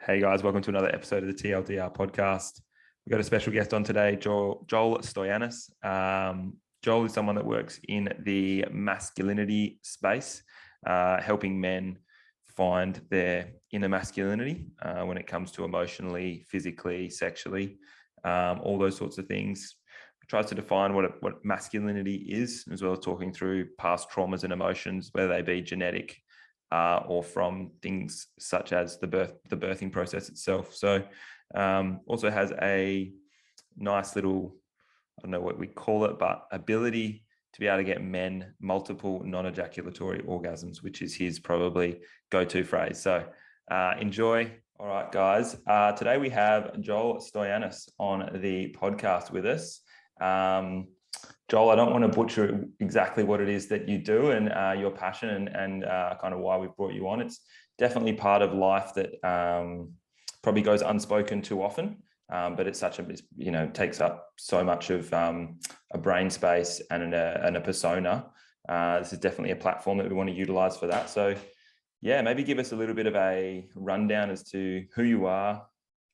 Hey guys, welcome to another episode of the TLDR podcast. We've got a special guest on today, Joel Stoianis. Joel is someone that works in the masculinity space, helping men find their inner masculinity when it comes to emotionally, physically, sexually, all those sorts of things. He tries to define what masculinity is, as well as talking through past traumas and emotions, whether they be genetic or from things such as the birthing process itself. So also has a nice little, I don't know what we call it, but ability to be able to get men multiple non-ejaculatory orgasms, which is his probably go-to phrase. So enjoy. All right, guys. Today we have Joel Stoianis on the podcast with us. Joel, I don't want to butcher exactly what it is that you do and your passion and kind of why we've brought you on. It's definitely part of life that probably goes unspoken too often, but it's such a, takes up so much of a brain space and a persona. This is definitely a platform that we want to utilize for that. So yeah, maybe give us a little bit of a rundown as to who you are,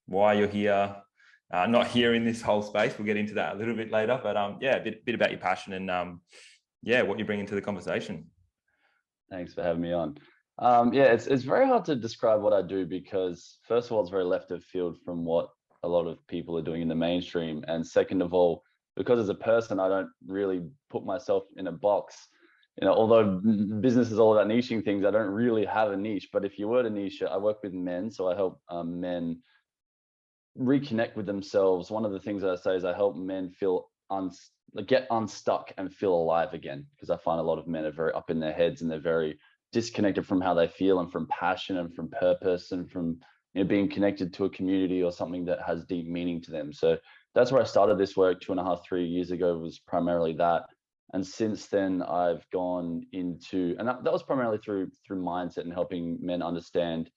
why you're here. Not here in this whole space. We'll get into that a little bit later, but yeah, a bit about your passion and what you bring into the conversation. Thanks for having me on. It's very hard to describe what I do because first of all, it's very left of field from what a lot of people are doing in the mainstream. And second of all, because as a person, I don't really put myself in a box. Although business is all about niching things, I don't really have a niche. But if you were to niche it, I work with men, so I help men reconnect with themselves. One of the things that I say is I help men get unstuck and feel alive again, because I find a lot of men are very up in their heads and they're very disconnected from how they feel and from passion and from purpose and from being connected to a community or something that has deep meaning to them. So that's where I started this work 2.5-3 years ago, was primarily that. And since then I've gone into, and that was primarily through mindset and helping men understand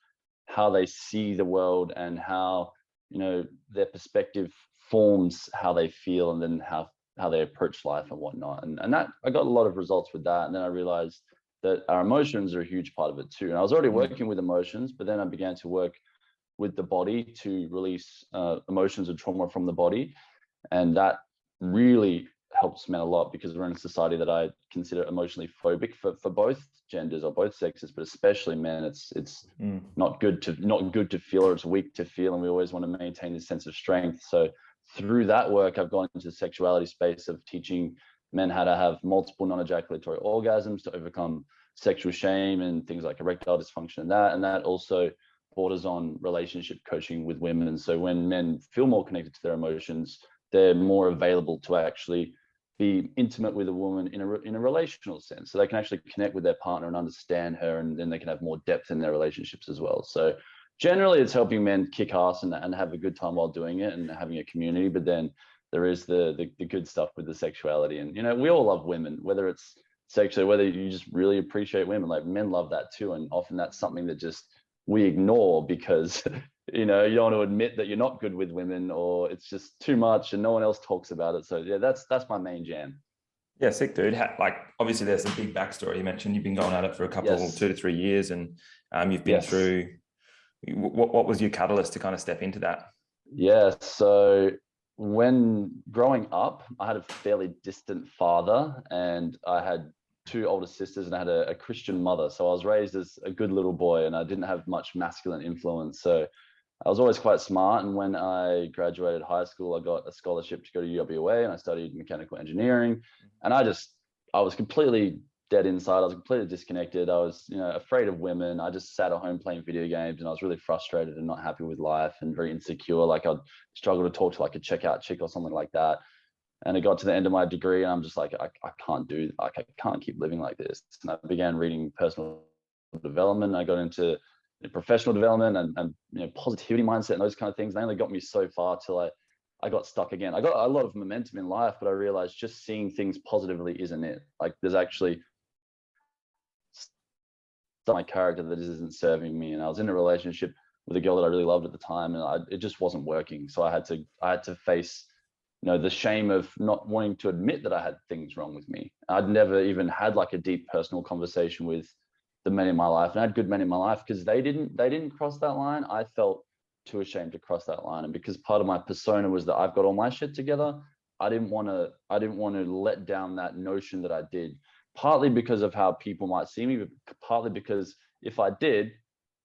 how they see the world and how their perspective forms how they feel and then how they approach life and whatnot. And that I got a lot of results with that. And then I realized that our emotions are a huge part of it too. And I was already working with emotions, but then I began to work with the body to release emotions and trauma from the body. And that really helps men a lot, because we're in a society that I consider emotionally phobic for both genders or both sexes, but especially men. It's not good to feel, or it's weak to feel, and we always want to maintain this sense of strength. So through that work, I've gone into the sexuality space of teaching men how to have multiple non-ejaculatory orgasms, to overcome sexual shame and things like erectile dysfunction and that also borders on relationship coaching with women. And so when men feel more connected to their emotions, they're more available to actually be intimate with a woman in a relational sense, so they can actually connect with their partner and understand her, and then they can have more depth in their relationships as well. So generally it's helping men kick ass and have a good time while doing it and having a community. But then there is the good stuff with the sexuality, and we all love women, whether it's sexually, whether you just really appreciate women. Like, men love that too, and often that's something that just we ignore because you don't want to admit that you're not good with women, or it's just too much and no one else talks about it. So yeah, that's my main jam. Yeah, sick, dude. Like, obviously there's a big backstory. You mentioned you've been going at it for a couple, Yes. 2 to 3 years, and you've been through. What was your catalyst to kind of step into that? Yeah, so when growing up, I had a fairly distant father, and I had 2 older sisters, and I had a Christian mother. So I was raised as a good little boy, and I didn't have much masculine influence. So I was always quite smart. And when I graduated high school, I got a scholarship to go to UWA, and I studied mechanical engineering. And I was completely dead inside. I was completely disconnected. I was, afraid of women. I just sat at home playing video games, and I was really frustrated and not happy with life and very insecure. Like, I'd struggle to talk to like a checkout chick or something like that. And it got to the end of my degree, and I'm just like, I can't keep living like this. And I began reading personal development. I got into professional development and positivity mindset and those kind of things. They only got me so far till I got stuck again. I got a lot of momentum in life, but I realized just seeing things positively isn't it. Like, there's actually my character that isn't serving me. And I was in a relationship with a girl that I really loved at the time, and it just wasn't working. So I had to face the shame of not wanting to admit that I had things wrong with me. I'd never even had like a deep personal conversation with the men in my life, and I had good men in my life, because they didn't cross that line. I felt too ashamed to cross that line. And because part of my persona was that I've got all my shit together, I didn't want to let down that notion that I did, partly because of how people might see me, but partly because if I did,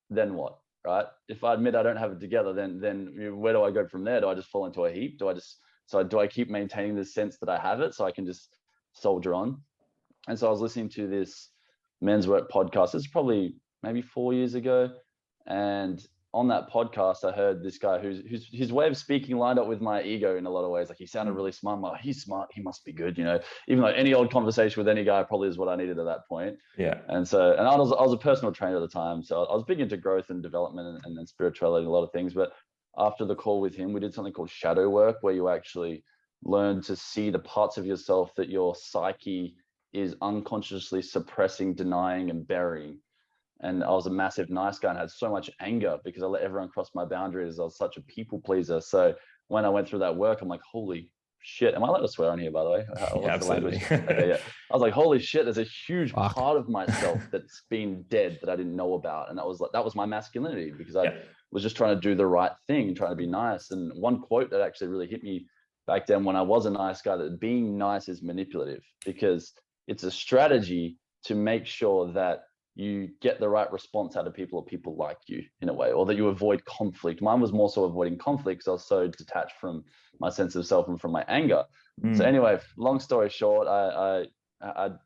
then what, right? If I admit I don't have it together, then where do I go from there? Do I just fall into a heap? Do I keep maintaining this sense that I have it so I can just soldier on? And so I was listening to this men's work podcast. It's probably maybe 4 years ago. And on that podcast, I heard this guy who's his way of speaking lined up with my ego in a lot of ways. Like, he sounded really smart. I'm like, he's smart, he must be good, even though any old conversation with any guy probably is what I needed at that point. Yeah. And I was a personal trainer at the time. So I was big into growth and development and spirituality, and a lot of things. But after the call with him, we did something called shadow work, where you actually learn to see the parts of yourself that your psyche is unconsciously suppressing, denying, and burying. And I was a massive nice guy and had so much anger because I let everyone cross my boundaries. I was such a people pleaser. So when I went through that work, I'm like, holy shit. Am I allowed to swear on here, by the way? Yeah, absolutely. Okay, yeah. I was like, holy shit, there's a huge part of myself that's been dead that I didn't know about. And that was my masculinity, because I was just trying to do the right thing, trying to be nice. And one quote that actually really hit me back then when I was a nice guy, that being nice is manipulative, because it's a strategy to make sure that you get the right response out of people, or people like you in a way, or that you avoid conflict. Mine was more so avoiding conflict because I was so detached from my sense of self and from my anger. So anyway, long story short, I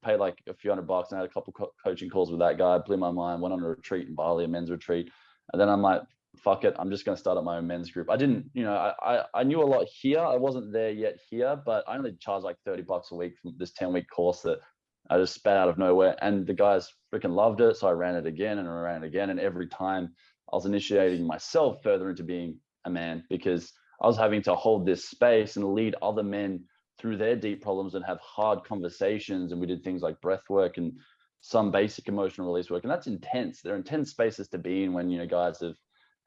paid like a few $100 and I had a couple coaching calls with that guy. Blew my mind. Went on a retreat in Bali, a men's retreat, and then I'm like, fuck it, I'm just going to start up my own men's group. I didn't, I knew a lot here. I wasn't there yet here, but I only charged like $30 a week from this 10-week course that I just spat out of nowhere, and the guys freaking loved it. So I ran it again and I ran it again. And every time I was initiating myself further into being a man, because I was having to hold this space and lead other men through their deep problems and have hard conversations. And we did things like breath work and some basic emotional release work. And that's intense. They're intense spaces to be in when, guys have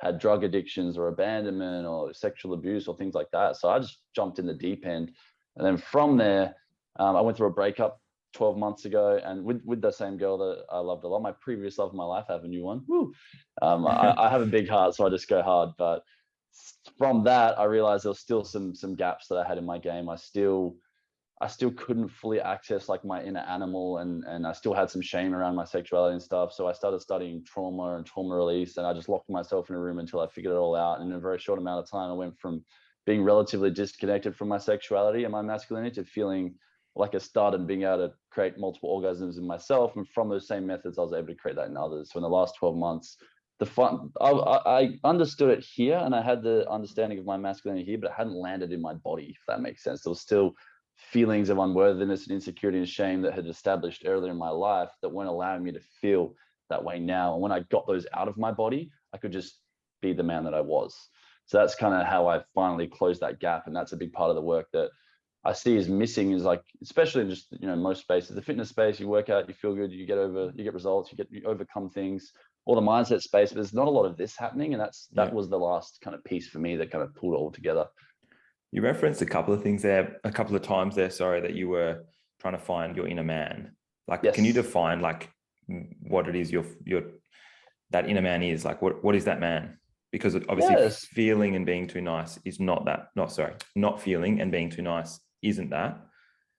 had drug addictions or abandonment or sexual abuse or things like that. So I just jumped in the deep end. And then from there, I went through a breakup 12 months ago, and with the same girl that I loved a lot, my previous love of my life. I have a new one. Woo. I have a big heart, so I just go hard. But from that, I realized there was still some gaps that I had in my game. I still couldn't fully access like my inner animal, and I still had some shame around my sexuality and stuff. So I started studying trauma and trauma release, and I just locked myself in a room until I figured it all out. And in a very short amount of time, I went from being relatively disconnected from my sexuality and my masculinity to feeling like a stud and being able to create multiple orgasms in myself. And from those same methods, I was able to create that in others. So in the last 12 months, I understood it here, and I had the understanding of my masculinity here, but it hadn't landed in my body, if that makes sense. There was still feelings of unworthiness and insecurity and shame that had established earlier in my life that weren't allowing me to feel that way now. And when I got those out of my body, I could just be the man that I was. So that's kind of how I finally closed that gap. And that's a big part of the work that I see is missing, is like, especially in just, most spaces, the fitness space, you work out, you feel good, you get results, you overcome things, or the mindset space, but there's not a lot of this happening. And that was the last kind of piece for me that kind of pulled it all together. You referenced a couple of times there, that you were trying to find your inner man. Like, yes. Can you define like what it is your that inner man is? Like, what is that man? Because obviously feeling and being too nice is not feeling and being too nice isn't that.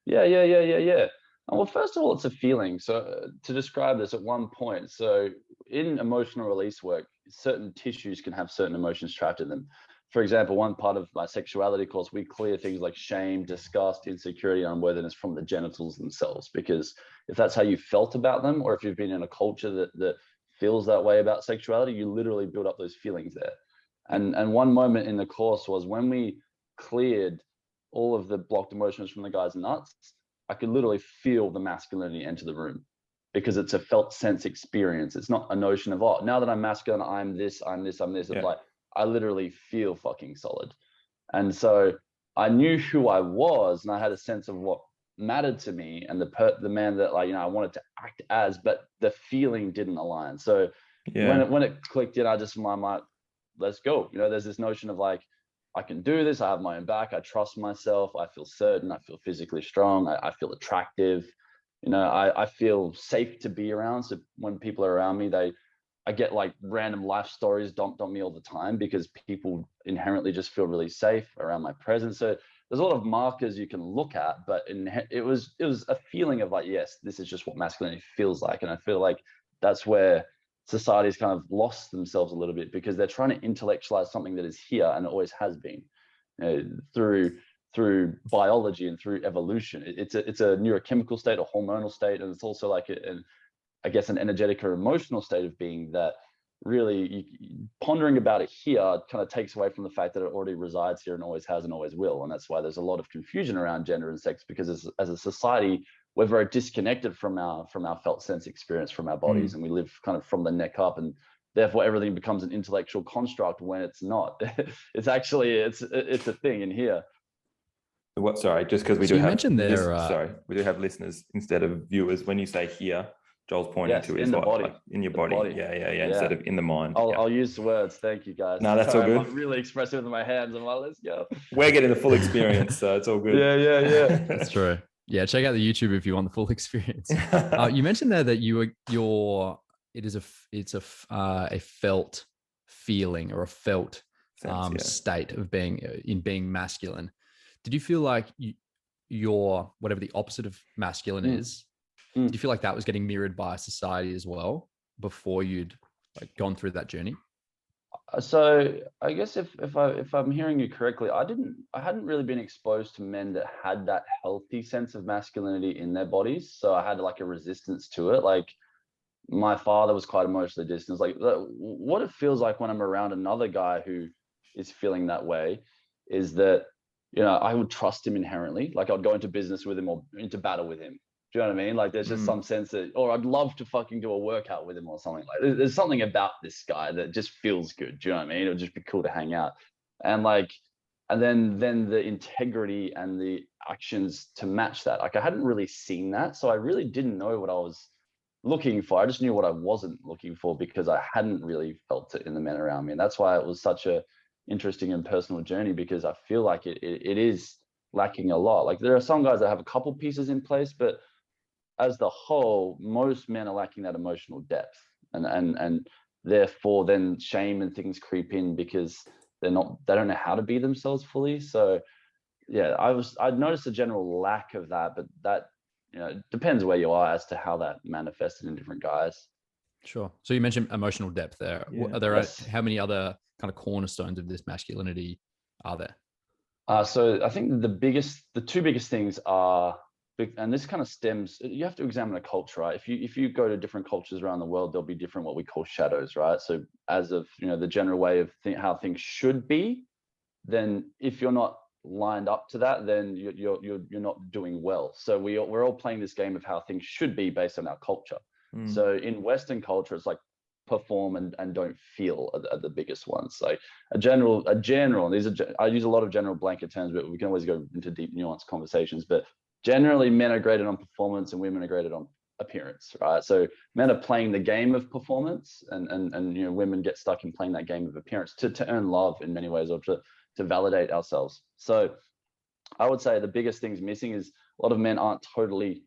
Yeah. Well, first of all, it's a feeling. So to describe this at one point, so in emotional release work, certain tissues can have certain emotions trapped in them. For example, one part of my sexuality course, we clear things like shame, disgust, insecurity, and unworthiness from the genitals themselves. Because if that's how you felt about them, or if you've been in a culture that feels that way about sexuality, you literally build up those feelings there. And one moment in the course was when we cleared all of the blocked emotions from the guy's nuts, I could literally feel the masculinity enter the room, because it's a felt sense experience. It's not a notion of, oh, now that I'm masculine, I'm this. It's like, I literally feel fucking solid. And so I knew who I was, and I had a sense of what mattered to me and the man that I wanted to act as, but the feeling didn't align. So when it clicked in, I just, my mind, let's go. There's this notion of like, I can do this. I have my own back. I trust myself. I feel certain. I feel physically strong. I feel attractive. I feel safe to be around. So when people are around me, I get like random life stories dumped on me all the time because people inherently just feel really safe around my presence. So there's a lot of markers you can look at, but it was a feeling of like, yes, this is just what masculinity feels like. And I feel like that's where society's kind of lost themselves a little bit, because they're trying to intellectualize something that is here and it always has been, through biology and through evolution. It's a neurochemical state, a hormonal state, and it's also like I guess an energetic or emotional state of being that really pondering about it here kind of takes away from the fact that it already resides here and always has and always will. And that's why there's a lot of confusion around gender and sex, because as a society, we're very disconnected from our felt sense experience from our bodies, and we live kind of from the neck up, and therefore everything becomes an intellectual construct when it's not. It's actually it's a thing in here. What? Sorry, just because we So do you have mentioned there. we do have listeners instead of viewers. When you say here, Joel's pointing to is in the what, body. like in your body. Yeah. Instead of in the mind. I'll use the words. Thank you, guys. No, that's all good. I'm really expressive with my hands. I'm like, let's go. We're getting the full experience, so it's all good. Yeah. That's true. Yeah, check out the YouTube if you want the full experience. You mentioned there that it's a felt feeling or a felt state of being masculine. Did you feel like your whatever the opposite of masculine is? Did you feel like that was getting mirrored by society as well before you'd like gone through that journey? So I guess if I'm hearing you correctly, I hadn't really been exposed to men that had that healthy sense of masculinity in their bodies. So I had like a resistance to it. Like my father was quite emotionally distant. Like what it feels like when I'm around another guy who is feeling that way is that, I would trust him inherently. Like I'd go into business with him or into battle with him. Do you know what I mean? Like there's just some sense that, or I'd love to fucking do a workout with him or something. Like there's something about this guy that just feels good. Do you know what I mean? It would just be cool to hang out. And then the integrity and the actions to match that. Like I hadn't really seen that. So I really didn't know what I was looking for. I just knew what I wasn't looking for because I hadn't really felt it in the men around me. And that's why it was such a interesting and personal journey, because I feel like it is lacking a lot. Like there are some guys that have a couple pieces in place, but as the whole, most men are lacking that emotional depth, and therefore then shame and things creep in because they don't know how to be themselves fully. So yeah, I'd noticed a general lack of that, but that depends where you are as to how that manifested in different guys. Sure. So you mentioned emotional depth there. Yeah. Are there how many other kind of cornerstones of this masculinity are there? So I think the two biggest things are, and this kind of stems, you have to examine a culture, right? If you go to different cultures around the world, there'll be different what we call shadows, right? So as of the general way of how things should be, then if you're not lined up to that, then you're not doing well. So we're all playing this game of how things should be based on our culture. So in Western culture, it's like perform and don't feel are the biggest ones. Like a general, and I use a lot of general blanket terms, but we can always go into deep nuanced conversations. But generally men are graded on performance and women are graded on appearance, right? So men are playing the game of performance, and women get stuck in playing that game of appearance to earn love in many ways, or to validate ourselves. So I would say the biggest things missing is a lot of men aren't totally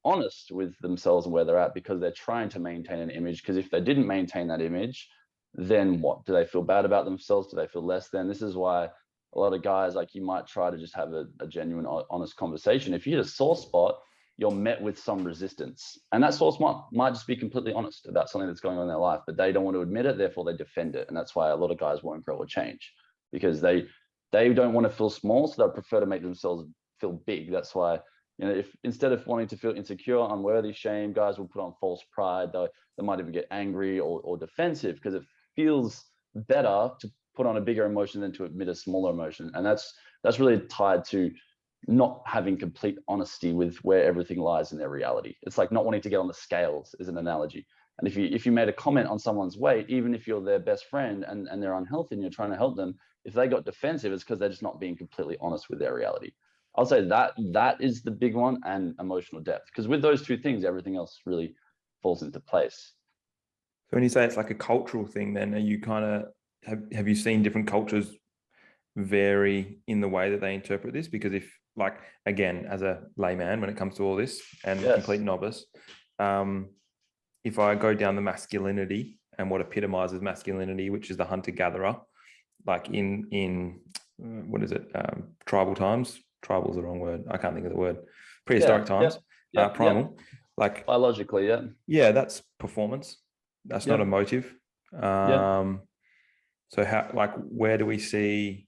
honest with themselves and where they're at, because they're trying to maintain an image. Because if they didn't maintain that image, then what? Do they feel bad about themselves? Do they feel less than? This is why a lot of guys, like, you might try to just have a genuine, honest conversation. If you hit a sore spot, you're met with some resistance, and that sore spot might just be completely honest about something that's going on in their life, but they don't want to admit it, therefore they defend it. And that's why a lot of guys won't grow or change, because they don't want to feel small, so they prefer to make themselves feel big. That's why, if instead of wanting to feel insecure, unworthy, shame, guys will put on false pride. They might even get angry or defensive, because it feels better to put on a bigger emotion than to admit a smaller emotion. And that's really tied to not having complete honesty with where everything lies in their reality. It's like not wanting to get on the scales is an analogy. And if you made a comment on someone's weight, even if you're their best friend and they're unhealthy and you're trying to help them, if they got defensive, it's because they're just not being completely honest with their reality. I'll say that is the big one, and emotional depth, because with those two things, everything else really falls into place. So when you say it's like a cultural thing, then are you kind of, have you seen different cultures vary in the way that they interpret this? Because if, like, again, as a layman, when it comes to all this, and complete novice, if I go down the masculinity and what epitomizes masculinity, which is the hunter-gatherer, like in what is it? Tribal times. Tribal is the wrong word. I can't think of the word. Prehistoric times. Primal. Like biologically, yeah, that's performance. That's not emotive. So how, like, where do we see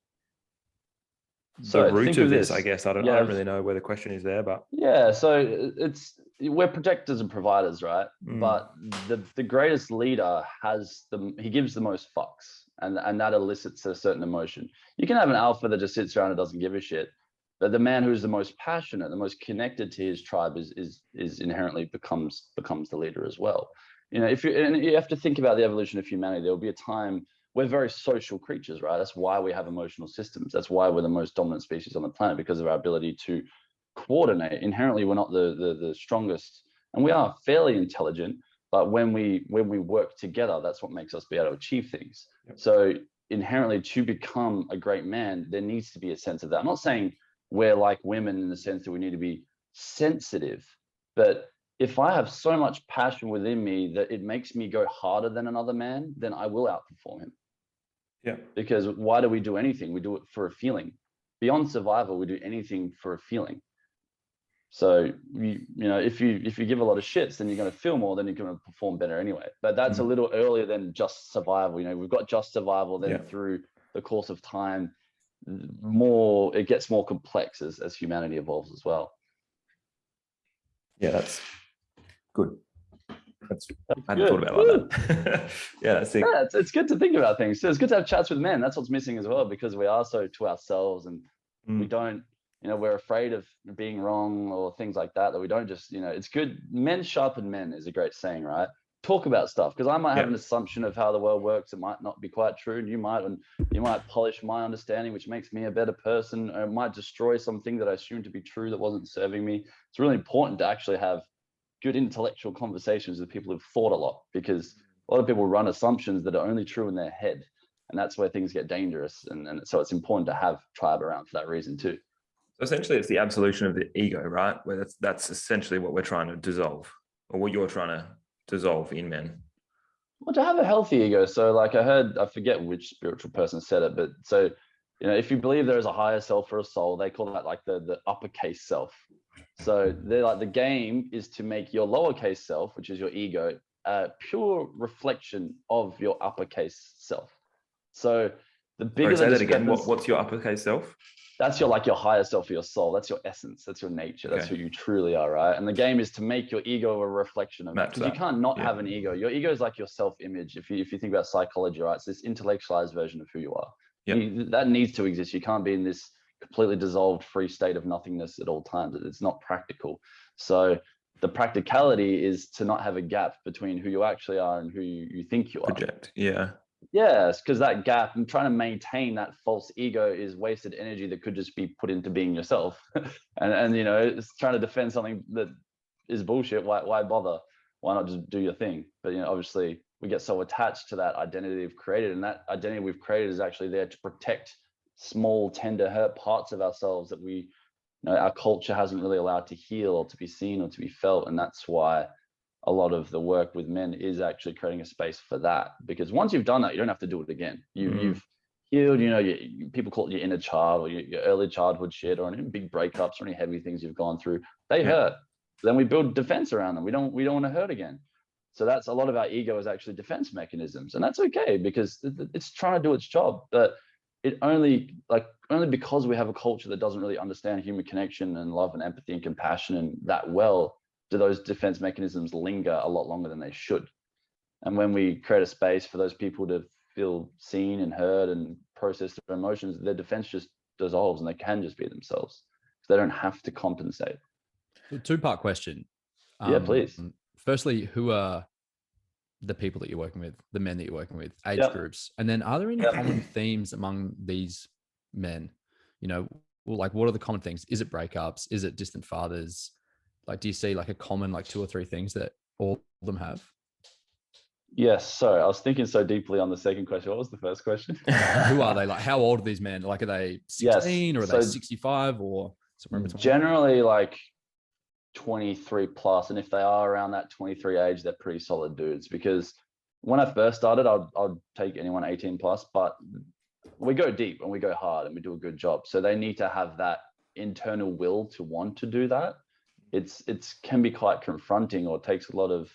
the root of this? I guess I don't really know where the question is there, but so we're protectors and providers, right? But the greatest leader he gives the most fucks, and that elicits a certain emotion. You can have an alpha that just sits around and doesn't give a shit, but the man who's the most passionate, the most connected to his tribe is inherently becomes the leader as well. You know, and you have to think about the evolution of humanity. There will be a time, we're very social creatures, right? That's why we have emotional systems. That's why we're the most dominant species on the planet, because of our ability to coordinate. Inherently, we're not the strongest, and we are fairly intelligent, but when we work together, that's what makes us be able to achieve things. So inherently, to become a great man, there needs to be a sense of that. I'm not saying we're like women in the sense that we need to be sensitive, but if I have so much passion within me that it makes me go harder than another man, then I will outperform him. Yeah. Because why do we do anything? We do it for a feeling. Beyond survival, we do anything for a feeling. So you know, if you give a lot of shits, then you're going to feel more, then you're going to perform better anyway. But that's a little earlier than just survival. You know, we've got just survival, then through the course of time, it gets more complex as humanity evolves as well. Yeah, that's good. I hadn't thought about it like that. Yeah, that's it. Yeah, it's good to think about things. So it's good to have chats with men. That's what's missing as well, because we are so to ourselves, and we don't, you know, we're afraid of being wrong or things like that, that we don't just, you know, it's good. Men sharpen men is a great saying, right? Talk about stuff, because I might have an assumption of how the world works. It might not be quite true, and you might polish my understanding, which makes me a better person, or it might destroy something that I assumed to be true that wasn't serving me. It's really important to actually have good intellectual conversations with people who've thought a lot, because a lot of people run assumptions that are only true in their head, and that's where things get dangerous. And so it's important to have tribe around for that reason too. So essentially, it's the absolution of the ego, right? Where that's essentially what we're trying to dissolve, or what you're trying to dissolve in men. Well, to have a healthy ego. So like I forget which spiritual person said it, but so, you know, if you believe there is a higher self or a soul, they call that like the uppercase self. So they're like, the game is to make your lowercase self, which is your ego, a pure reflection of your uppercase self. So the bigger say that again. What's your uppercase self? That's your higher self, your soul. That's your essence. That's your nature. That's who you truly are, right? And the game is to make your ego a reflection of that, because you can't not have an ego. Your ego is like your self-image. If you think about psychology, right? It's this intellectualized version of who you are. That needs to exist. You can't be in this completely dissolved, free state of nothingness at all times. It's not practical. So the practicality is to not have a gap between who you actually are and who you think you are. Project. Yeah. Yes, because that gap and trying to maintain that false ego is wasted energy that could just be put into being yourself. and you know, it's trying to defend something that is bullshit. Why bother? Why not just do your thing? But you know, obviously we get so attached to that identity we've created, and that identity we've created is actually there to protect small, tender, hurt parts of ourselves that our culture hasn't really allowed to heal or to be seen or to be felt. And that's why a lot of the work with men is actually creating a space for that, because once you've done that, you don't have to do it again. You've healed, you know, people call it your inner child or your early childhood shit, or any big breakups or any heavy things you've gone through. They hurt. Then we build defense around them. We don't want to hurt again. So that's a lot of our ego is actually defense mechanisms, and that's okay, because it's trying to do its job. But it only because we have a culture that doesn't really understand human connection and love and empathy and compassion and that well, do those defense mechanisms linger a lot longer than they should. And when we create a space for those people to feel seen and heard and process their emotions, their defense just dissolves and they can just be themselves. So they don't have to compensate. Two-part question. Yeah, please. Firstly, who are the people that you're working with, the men that you're working with, age groups? And then are there any common themes among these men? You know, like what are the common things? Is it breakups? Is it distant fathers? Like, do you see like a common, like 2 or 3 things that all of them have? Yes. Sorry, I was thinking so deeply on the second question. What was the first question? Who are they? Like, how old are these men? Like, are they 16 or are they 65 or somewhere in between? Generally, like 23 plus. And if they are around that 23 age, they're pretty solid dudes, because when I first started, I'd take anyone 18 plus, but we go deep and we go hard and we do a good job. So they need to have that internal will to want to do that. It's can be quite confronting, or takes a lot of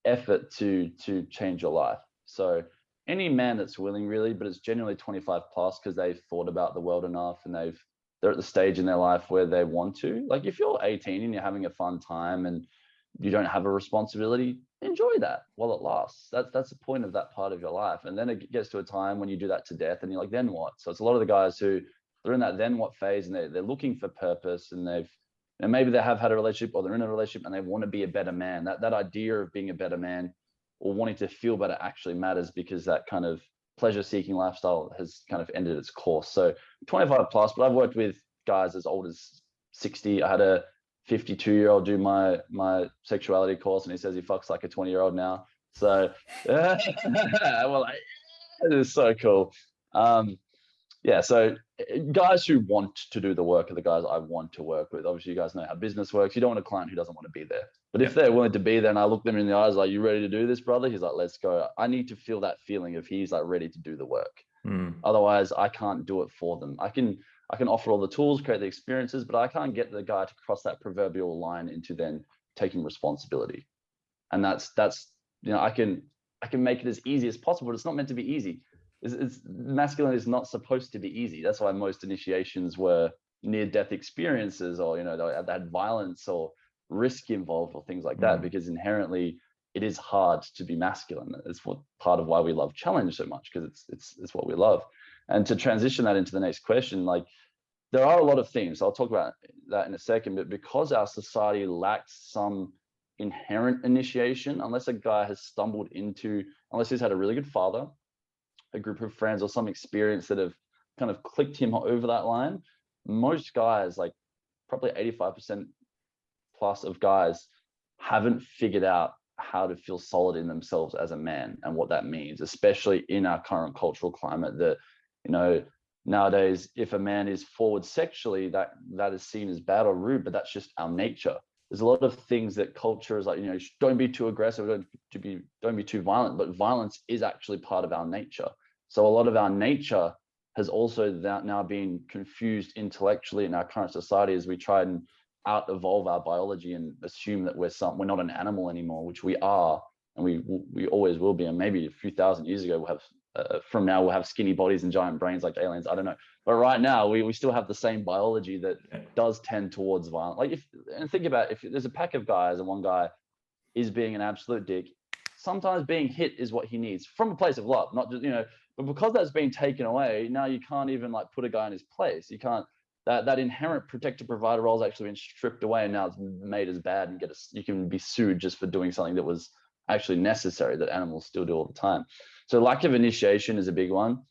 effort to change your life. So any man that's willing, really, but it's generally 25 plus, because they've thought about the world enough and they're at the stage in their life where they want to. Like if you're 18 and you're having a fun time and you don't have a responsibility, enjoy that while it lasts. That's the point of that part of your life. And then it gets to a time when you do that to death and you're like, then what? So it's a lot of the guys who they're in that then what phase, and they're looking for purpose, and maybe they have had a relationship, or they're in a relationship and they want to be a better man. That idea of being a better man or wanting to feel better actually matters, because that kind of pleasure-seeking lifestyle has kind of ended its course. So 25 plus, but I've worked with guys as old as 60. I had a 52-year-old do my sexuality course, and he says he fucks like a 20-year-old now. So, well, it is so cool. Yeah, so guys who want to do the work are the guys I want to work with. Obviously, you guys know how business works. You don't want a client who doesn't want to be there. But if they're willing to be there, and I look them in the eyes like, you ready to do this, brother? He's like, let's go. I need to feel that feeling if he's like ready to do the work. Otherwise, I can't do it for them. I can offer all the tools, create the experiences, but I can't get the guy to cross that proverbial line into then taking responsibility. And that's I can make it as easy as possible, but it's not meant to be easy. Masculinity is not supposed to be easy. That's why most initiations were near-death experiences, or they had violence or risk involved or things like that, because inherently it is hard to be masculine. It's what part of why we love challenge so much, because it's what we love. And to transition that into the next question, like there are a lot of things, I'll talk about that in a second, but because our society lacks some inherent initiation, unless a guy has unless he's had a really good father, a group of friends, or some experience that have kind of clicked him over that line, most guys, like probably 85% plus of guys, haven't figured out how to feel solid in themselves as a man and what that means, especially in our current cultural climate. That nowadays, if a man is forward sexually, that is seen as bad or rude, but that's just our nature. There's a lot of things that culture is like, don't be too aggressive, don't be too violent, but violence is actually part of our nature. So a lot of our nature has also now been confused intellectually in our current society, as we try and out evolve our biology and assume that we're not an animal anymore, which we are, and we always will be. And maybe a few thousand years ago we'll have skinny bodies and giant brains like aliens. I don't know. But right now we still have the same biology that does tend towards violence. Like think about if there's a pack of guys and one guy is being an absolute dick, sometimes being hit is what he needs from a place of love, not just, but because that's been taken away, now you can't even like put a guy in his place. You can't, that inherent protector provider role has actually been stripped away, and now it's made as bad, and you can be sued just for doing something that was actually necessary, that animals still do all the time. So lack of initiation is a big one.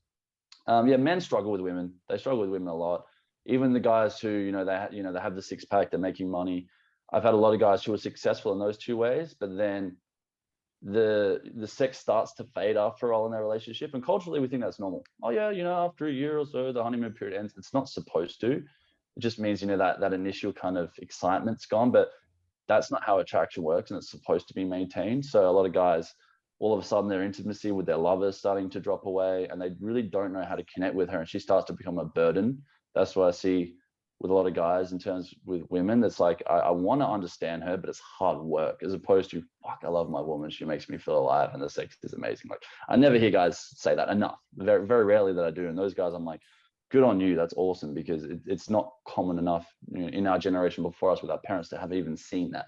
Men struggle with women. They struggle with women a lot. Even the guys who, they have the six pack, they're making money. I've had a lot of guys who are successful in those two ways, but then the sex starts to fade after a while in their relationship. And culturally, we think that's normal. Oh yeah, after a year or so, the honeymoon period ends. It's not supposed to. It just means, that initial kind of excitement's gone, but that's not how attraction works, and it's supposed to be maintained. So a lot of guys, all of a sudden their intimacy with their lover is starting to drop away, and they really don't know how to connect with her, and she starts to become a burden. That's what I see with a lot of guys in terms with women. That's like, I want to understand her, but it's hard work, as opposed to, fuck, I love my woman, she makes me feel alive and the sex is amazing. Like, I never hear guys say that enough. Very, very rarely that I do. And those guys, I'm like, good on you, that's awesome, because it's not common enough in our generation before us with our parents to have even seen that,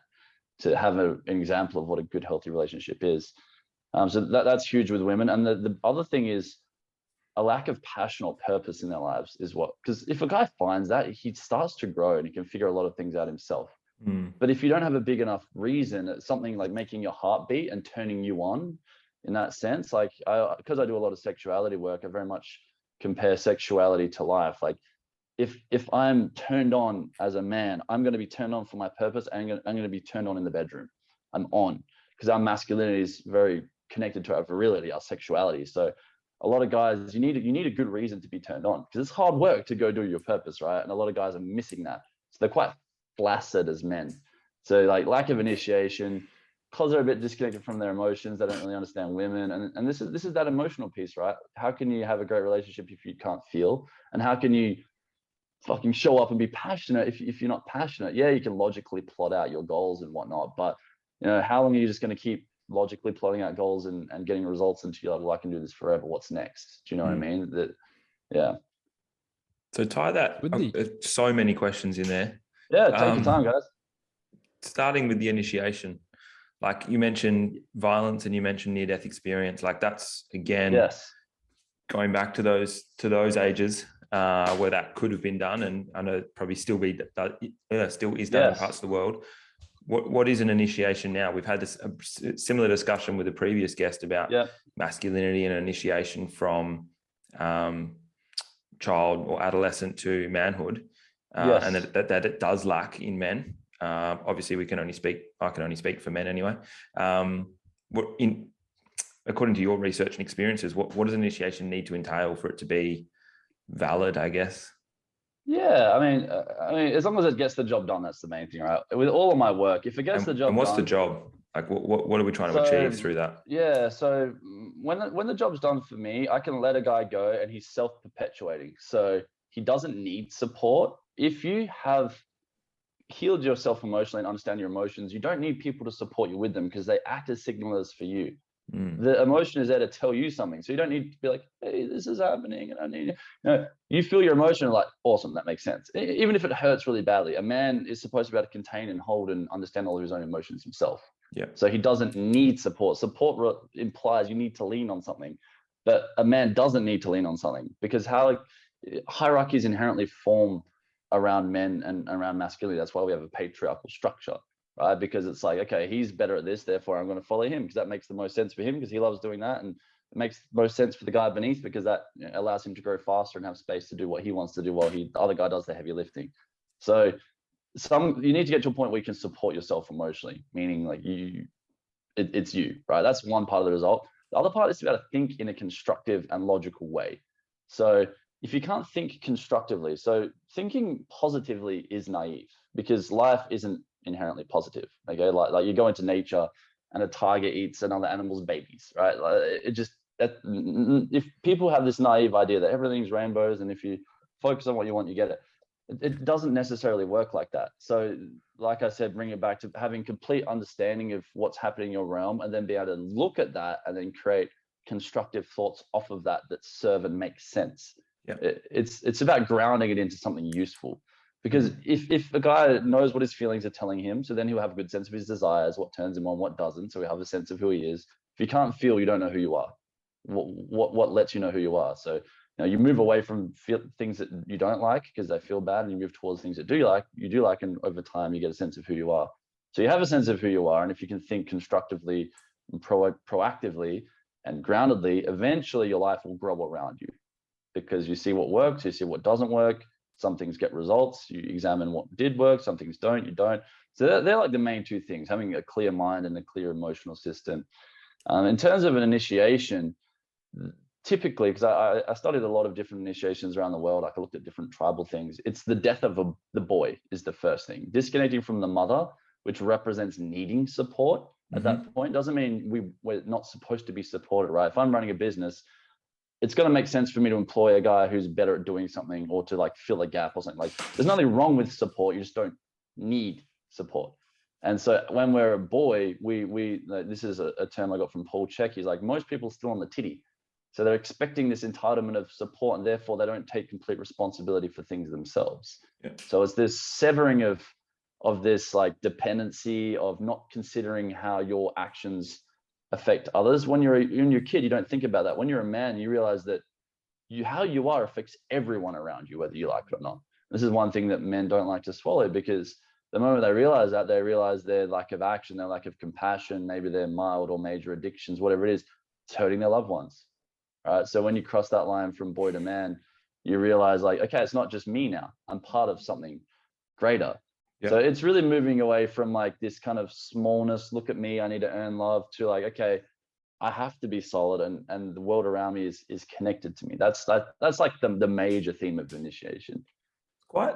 to have an example of what a good, healthy relationship is. So that's huge with women. And the other thing is a lack of passion or purpose in their lives is because if a guy finds that, he starts to grow and he can figure a lot of things out himself. But if you don't have a big enough reason, it's something like making your heart beat and turning you on in that sense. Like, because I do a lot of sexuality work, I very much compare sexuality to life. Like, if I'm turned on as a man, I'm going to be turned on for my purpose, and I'm going to be turned on in the bedroom. I'm on, because our masculinity is very connected to our virility, our sexuality. So a lot of guys, you need a good reason to be turned on, because it's hard work to go do your purpose, right? And a lot of guys are missing that. So they're quite flaccid as men. So like lack of initiation, because they're a bit disconnected from their emotions, they don't really understand women. And this is that emotional piece, right? How can you have a great relationship if you can't feel? And how can you fucking show up and be passionate if you're not passionate? Yeah, you can logically plot out your goals and whatnot, but you know, how long are you just going to keep logically plotting out goals and getting results until you're like, well, I can do this forever, what's next? Do you know what I mean? Yeah. So tie that, so many questions in there. Yeah, take your time, guys. Starting with the initiation, like you mentioned violence and you mentioned near-death experience, like that's again, going back to those ages where that could have been done, and I know probably still is done in parts of the world. What is an initiation now? We've had this similar discussion with a previous guest about masculinity and initiation from child or adolescent to manhood, and that it does lack in men. Obviously, I can only speak for men anyway. According to your research and experiences, what does initiation need to entail for it to be valid, I guess? Yeah, I mean, as long as it gets the job done, that's the main thing, right? With all of my work, if it gets the job done. And what's the job? Like, what are we trying to achieve through that? Yeah, so when the job's done for me, I can let a guy go and he's self-perpetuating. So he doesn't need support. If you have healed yourself emotionally and understand your emotions, you don't need people to support you with them because they act as signalers for you. The emotion is there to tell you something. So you don't need to be like, hey, this is happening and I need, you feel your emotion like, awesome, that makes sense. Even if it hurts really badly, a man is supposed to be able to contain and hold and understand all of his own emotions himself. Yeah. So he doesn't need support. Support implies you need to lean on something, but a man doesn't need to lean on something because hierarchies inherently form around men and around masculinity. That's why we have a patriarchal structure. Right? Because it's like, okay, he's better at this, therefore I'm going to follow him because that makes the most sense for him because he loves doing that. And it makes most sense for the guy beneath because that allows him to grow faster and have space to do what he wants to do while the other guy does the heavy lifting. So you need to get to a point where you can support yourself emotionally, meaning like it's you, right? That's one part of the result. The other part is to be able to think in a constructive and logical way. So if you can't think constructively, so thinking positively is naive because life isn't inherently positive. Okay, like you go into nature and a tiger eats another animal's babies, right? If people have this naive idea that everything's rainbows and if you focus on what you want, you get it. It doesn't necessarily work like that. So like I said, bring it back to having complete understanding of what's happening in your realm and then be able to look at that and then create constructive thoughts off of that serve and make sense. Yeah. It's about grounding it into something useful. Because if a guy knows what his feelings are telling him, so then he'll have a good sense of his desires, what turns him on, what doesn't. So we have a sense of who he is. If you can't feel, you don't know who you are. What lets you know who you are? So you move away from things that you don't like because they feel bad, and you move towards things that you do like, and over time you get a sense of who you are. So you have a sense of who you are, and if you can think constructively, and proactively, and groundedly, eventually your life will grow around you because you see what works, you see what doesn't work. Some things get results, you examine what did work, some things don't, you don't. So they're like the main two things, having a clear mind and a clear emotional system. In terms of an initiation, typically, because I studied a lot of different initiations around the world, I looked at different tribal things. It's the death of the boy is the first thing. Disconnecting from the mother, which represents needing support at that point, doesn't mean we're not supposed to be supported, right? If I'm running a business, it's going to make sense for me to employ a guy who's better at doing something or to like fill a gap or something. Like there's nothing wrong with support. You just don't need support. And so when we're a boy, this is a term I got from Paul Check. He's like, most people are still on the titty. So they're expecting this entitlement of support and therefore they don't take complete responsibility for things themselves. Yeah. So it's this severing of this like dependency of not considering how your actions affect others. When you're a kid, you don't think about that. When you're a man, you realize that how you are affects everyone around you, whether you like it or not. This is one thing that men don't like to swallow because the moment they realize that, they realize their lack of action, their lack of compassion, maybe their mild or major addictions, whatever it is, it's hurting their loved ones. Right? So when you cross that line from boy to man, you realize like, okay, it's not just me now. I'm part of something greater. Yep. So it's really moving away from like this kind of smallness, look at me, I need to earn love, to like, okay, I have to be solid and the world around me is connected to me. That's like the major theme of initiation. Quite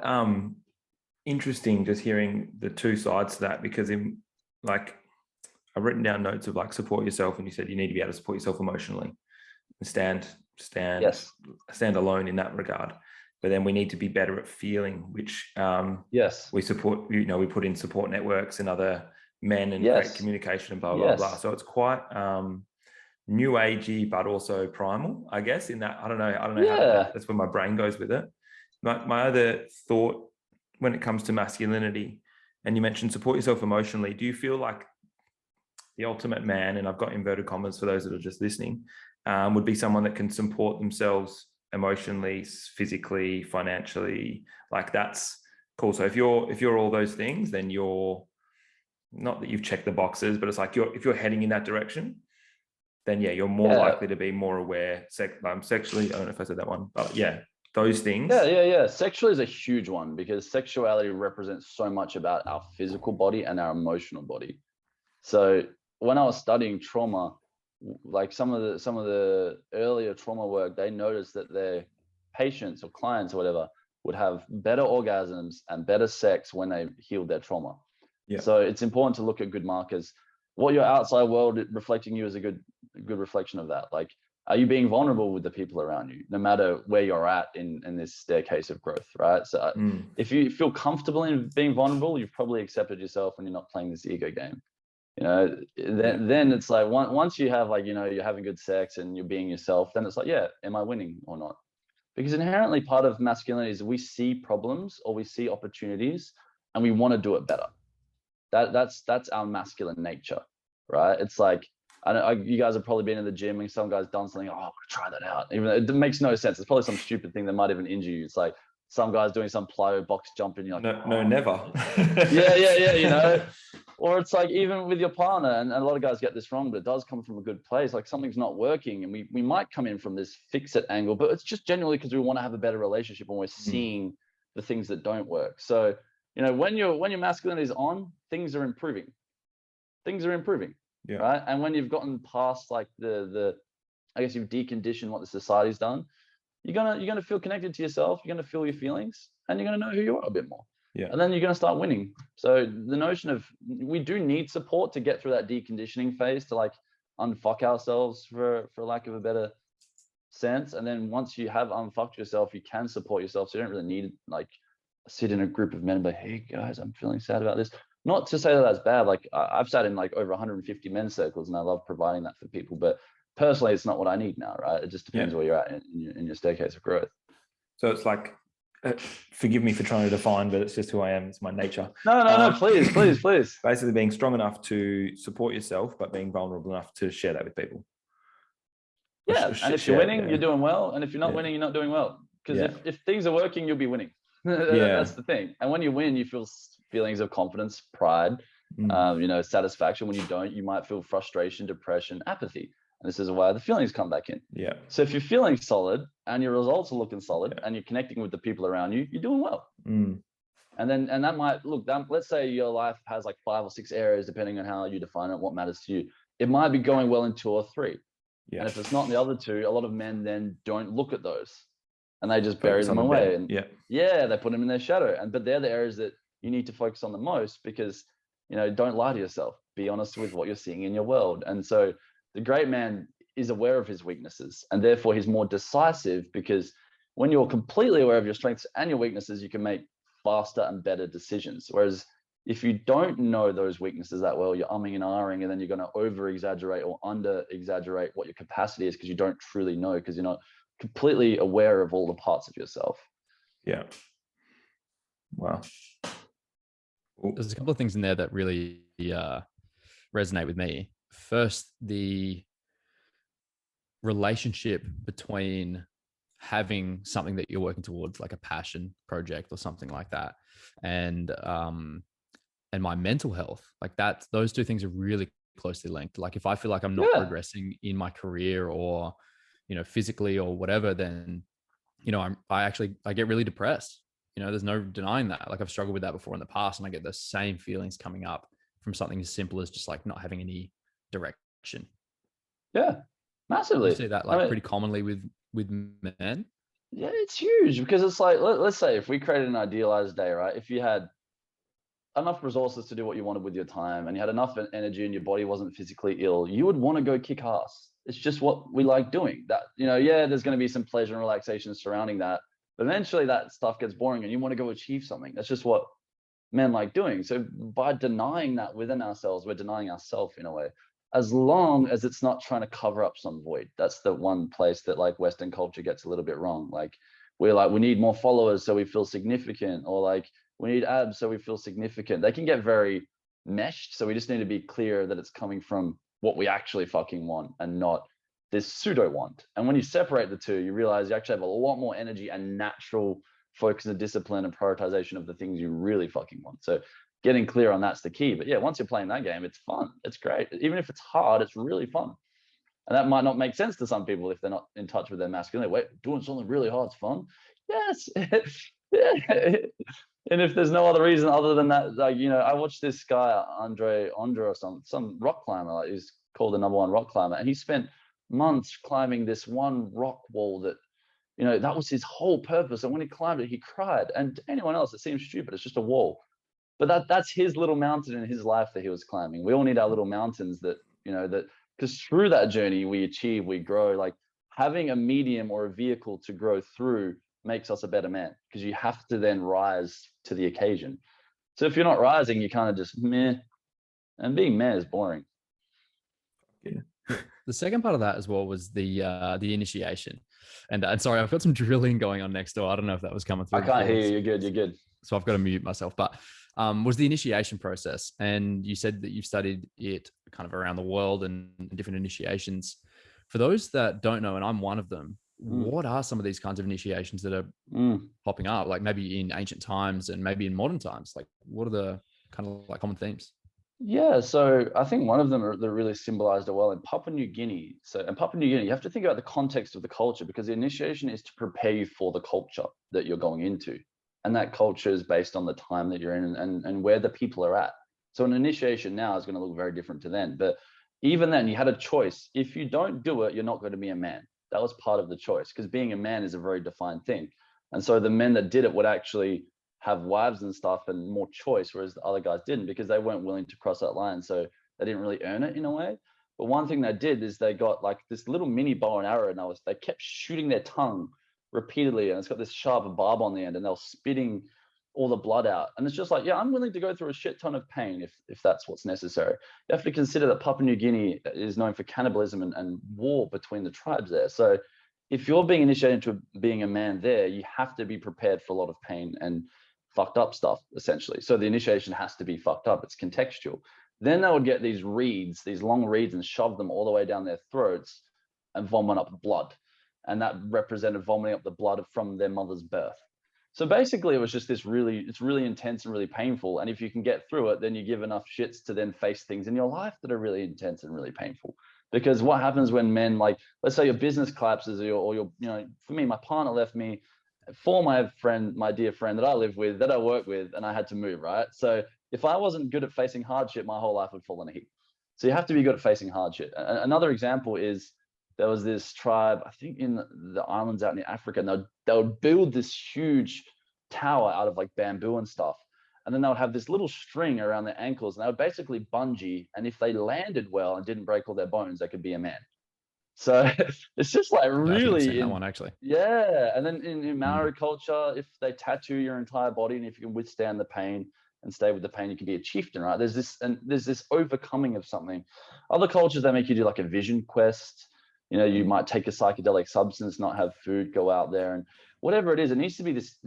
interesting just hearing the two sides to that, because in like I've written down notes of like support yourself, and you said you need to be able to support yourself emotionally and stand alone in that regard. But then we need to be better at feeling, which we support, we put in support networks and other men and create communication and blah, blah, blah. So it's quite new agey, but also primal, I guess, in that, I don't know how that's where my brain goes with it. My other thought when it comes to masculinity, and you mentioned support yourself emotionally, do you feel like the ultimate man, and I've got inverted commas for those that are just listening, would be someone that can support themselves emotionally, physically, financially? Like, that's cool. So if you're all those things, then you're, not that you've checked the boxes, but it's like if you're heading in that direction, then you're more likely to be more aware sexually. I don't know if I said that one, but those things. Sexually is a huge one, because sexuality represents so much about our physical body and our emotional body. So when I was studying trauma, like some of the earlier trauma work, they noticed that their patients or clients or whatever would have better orgasms and better sex when they healed their trauma. So it's important to look at good markers. What your outside world reflecting you is a good reflection of that. Like, are you being vulnerable with the people around you, no matter where you're at in this staircase of growth, right? So if you feel comfortable in being vulnerable, you've probably accepted yourself and you're not playing this ego game. Then it's like, once you have, like, you're having good sex and you're being yourself, then it's like, am I winning or not? Because inherently part of masculinity is we see problems or we see opportunities and we want to do it better. That's our masculine nature, right? It's like, I know you guys have probably been in the gym and some guy's done something, try that out. Even though it makes no sense. It's probably some stupid thing that might even injure you. It's like some guy's doing some plyo box jumping. You're like, no, never. Or it's like, even with your partner, and a lot of guys get this wrong, but it does come from a good place. Like, something's not working, and we might come in from this fix it angle, but it's just generally because we want to have a better relationship and we're seeing the things that don't work. So, when your masculinity is on, things are improving. Right? And when you've gotten past like the I guess you've deconditioned what the society's done, you're gonna feel connected to yourself, you're gonna feel your feelings, and you're gonna know who you are a bit more. And then you're gonna start winning. So the notion of, we do need support to get through that deconditioning phase, to like unfuck ourselves, for lack of a better sense. And then once you have unfucked yourself, you can support yourself. So you don't really need like sit in a group of men and be, hey guys, I'm feeling sad about this. Not to say that that's bad. Like, I've sat in like over 150 men's circles and I love providing that for people, but personally it's not what I need now, right? It just depends where you're at in your staircase of growth. So it's like, forgive me for trying to define, but it's just who I am. It's my nature. No, please. Basically being strong enough to support yourself, but being vulnerable enough to share that with people. And if you're winning, you're doing well. And if you're not winning, you're not doing well. Because if things are working, you'll be winning. That's the thing. And when you win, you feel feelings of confidence, pride, satisfaction. When you don't, you might feel frustration, depression, apathy. And this is why the feelings come back in. So if you're feeling solid and your results are looking solid and you're connecting with the people around you, you're doing well. And that might let's say your life has like 5 or 6 areas, depending on how you define it, what matters to you. It might be going well in 2 or 3. And if it's not in the other 2, a lot of men then don't look at those and they just bury them away. And they put them in their shadow. But they're the areas that you need to focus on the most, because, don't lie to yourself. Be honest with what you're seeing in your world. And so the great man is aware of his weaknesses, and therefore he's more decisive, because when you're completely aware of your strengths and your weaknesses, you can make faster and better decisions. Whereas if you don't know those weaknesses that well, you're umming and ahhing, and then you're going to over exaggerate or under exaggerate what your capacity is, because you don't truly know, because you're not completely aware of all the parts of yourself. Wow. There's a couple of things in there that really resonate with me. First, the relationship between having something that you're working towards, like a passion project or something like that, and my mental health, like that. Those 2 things are really closely linked. Like, if I feel like I'm not progressing in my career or, physically or whatever, then, I get really depressed. There's no denying that. Like, I've struggled with that before in the past, and I get the same feelings coming up from something as simple as just like not having any direction. Massively. You see that pretty commonly with men. It's huge, because it's like, let's say if we created an idealized day, right? If you had enough resources to do what you wanted with your time, and you had enough energy and your body wasn't physically ill, you would want to go kick ass. It's just what we like doing. That, yeah, there's going to be some pleasure and relaxation surrounding that, but eventually that stuff gets boring and you want to go achieve something. That's just what men like doing. So by denying that within ourselves, we're denying ourselves in a way, as long as it's not trying to cover up some void. That's the one place that like Western culture gets a little bit wrong. Like we're like, we need more followers so we feel significant, or like we need abs so we feel significant. They can get very meshed. So we just need to be clear that it's coming from what we actually fucking want and not this pseudo want. And when you separate the two, you realize you actually have a lot more energy and natural focus and discipline and prioritization of the things you really fucking want. So getting clear on that's the key. But yeah, once you're playing that game, it's fun. It's great. Even if it's hard, it's really fun. And that might not make sense to some people if they're not in touch with their masculinity. Wait, doing something really hard is fun? Yes. Yeah. And if there's no other reason other than that, like, I watched this guy, Andre or some rock climber, like he's called the #1 rock climber, and he spent months climbing this one rock wall that, that was his whole purpose. And when he climbed it, he cried. And to anyone else, it seems stupid. It's just a wall. But that's his little mountain in his life that he was climbing. We all need our little mountains that, because through that journey, we achieve, we grow. Like having a medium or a vehicle to grow through makes us a better man, because you have to then rise to the occasion. So if you're not rising, you kind of just meh, and being meh is boring. Yeah. The second part of that as well was the initiation, and sorry, I've got some drilling going on next door. I don't know if that was coming through. I can't hear you. You're good. So I've got to mute myself. But was the initiation process, and you said that you've studied it kind of around the world and different initiations. For those that don't know, and I'm one of them, what are some of these kinds of initiations that are popping up, like maybe in ancient times and maybe in modern times? Like what are the kind of like common themes? Yeah, so I think one of them that really symbolized it well in Papua New Guinea. So in Papua New Guinea, you have to think about the context of the culture, because the initiation is to prepare you for the culture that you're going into. And that culture is based on the time that you're in and where the people are at. So an initiation now is going to look very different to then. But even then, you had a choice. If you don't do it, you're not going to be a man. That was part of the choice, because being a man is a very defined thing. And so the men that did it would actually have wives and stuff and more choice, whereas the other guys didn't, because they weren't willing to cross that line. So they didn't really earn it in a way. But one thing they did is they got like this little mini bow and arrow, and they kept shooting their tongue repeatedly, and it's got this sharp barb on the end, and they're spitting all the blood out. And it's just like, yeah, I'm willing to go through a shit ton of pain if that's what's necessary. You have to consider that Papua New Guinea is known for cannibalism and war between the tribes there. So if you're being initiated into being a man there, you have to be prepared for a lot of pain and fucked up stuff, essentially. So the initiation has to be fucked up. It's contextual. Then they would get these reeds, these long reeds, and shove them all the way down their throats and vomit up blood. And that represented vomiting up the blood from their mother's birth. So basically, it was just it's really intense and really painful. And if you can get through it, then you give enough shits to then face things in your life that are really intense and really painful. Because what happens when men, like, let's say your business collapses, or your, for me, my partner left me for my dear friend that I live with, that I work with, and I had to move, right? So if I wasn't good at facing hardship, my whole life would fall in a heap. So you have to be good at facing hardship. Another example is, there was this tribe, I think in the islands out in Africa, and they would build this huge tower out of like bamboo and stuff. And then they would have this little string around their ankles, and they would basically bungee. And if they landed well and didn't break all their bones, they could be a man. So it's just like really, that one actually. Yeah. And then in Maori culture, if they tattoo your entire body, and if you can withstand the pain and stay with the pain, you can be a chieftain, right? There's this overcoming of something. Other cultures, they make you do like a vision quest. You might take a psychedelic substance, not have food, go out there, and whatever it is, it needs to be this,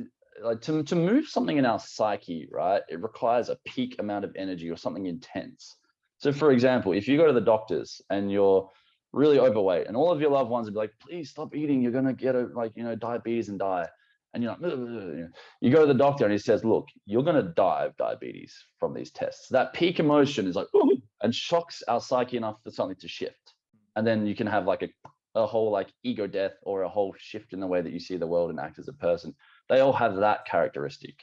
like, to move something in our psyche, right? It requires a peak amount of energy or something intense. So for example, if you go to the doctors and you're really overweight, and all of your loved ones would be like, please stop eating, you're going to get diabetes and die. And you're like, you go to the doctor and he says, look, you're going to die of diabetes from these tests. That peak emotion is like, ooh, and shocks our psyche enough for something to shift. And then you can have like a whole like ego death, or a whole shift in the way that you see the world and act as a person. They all have that characteristic.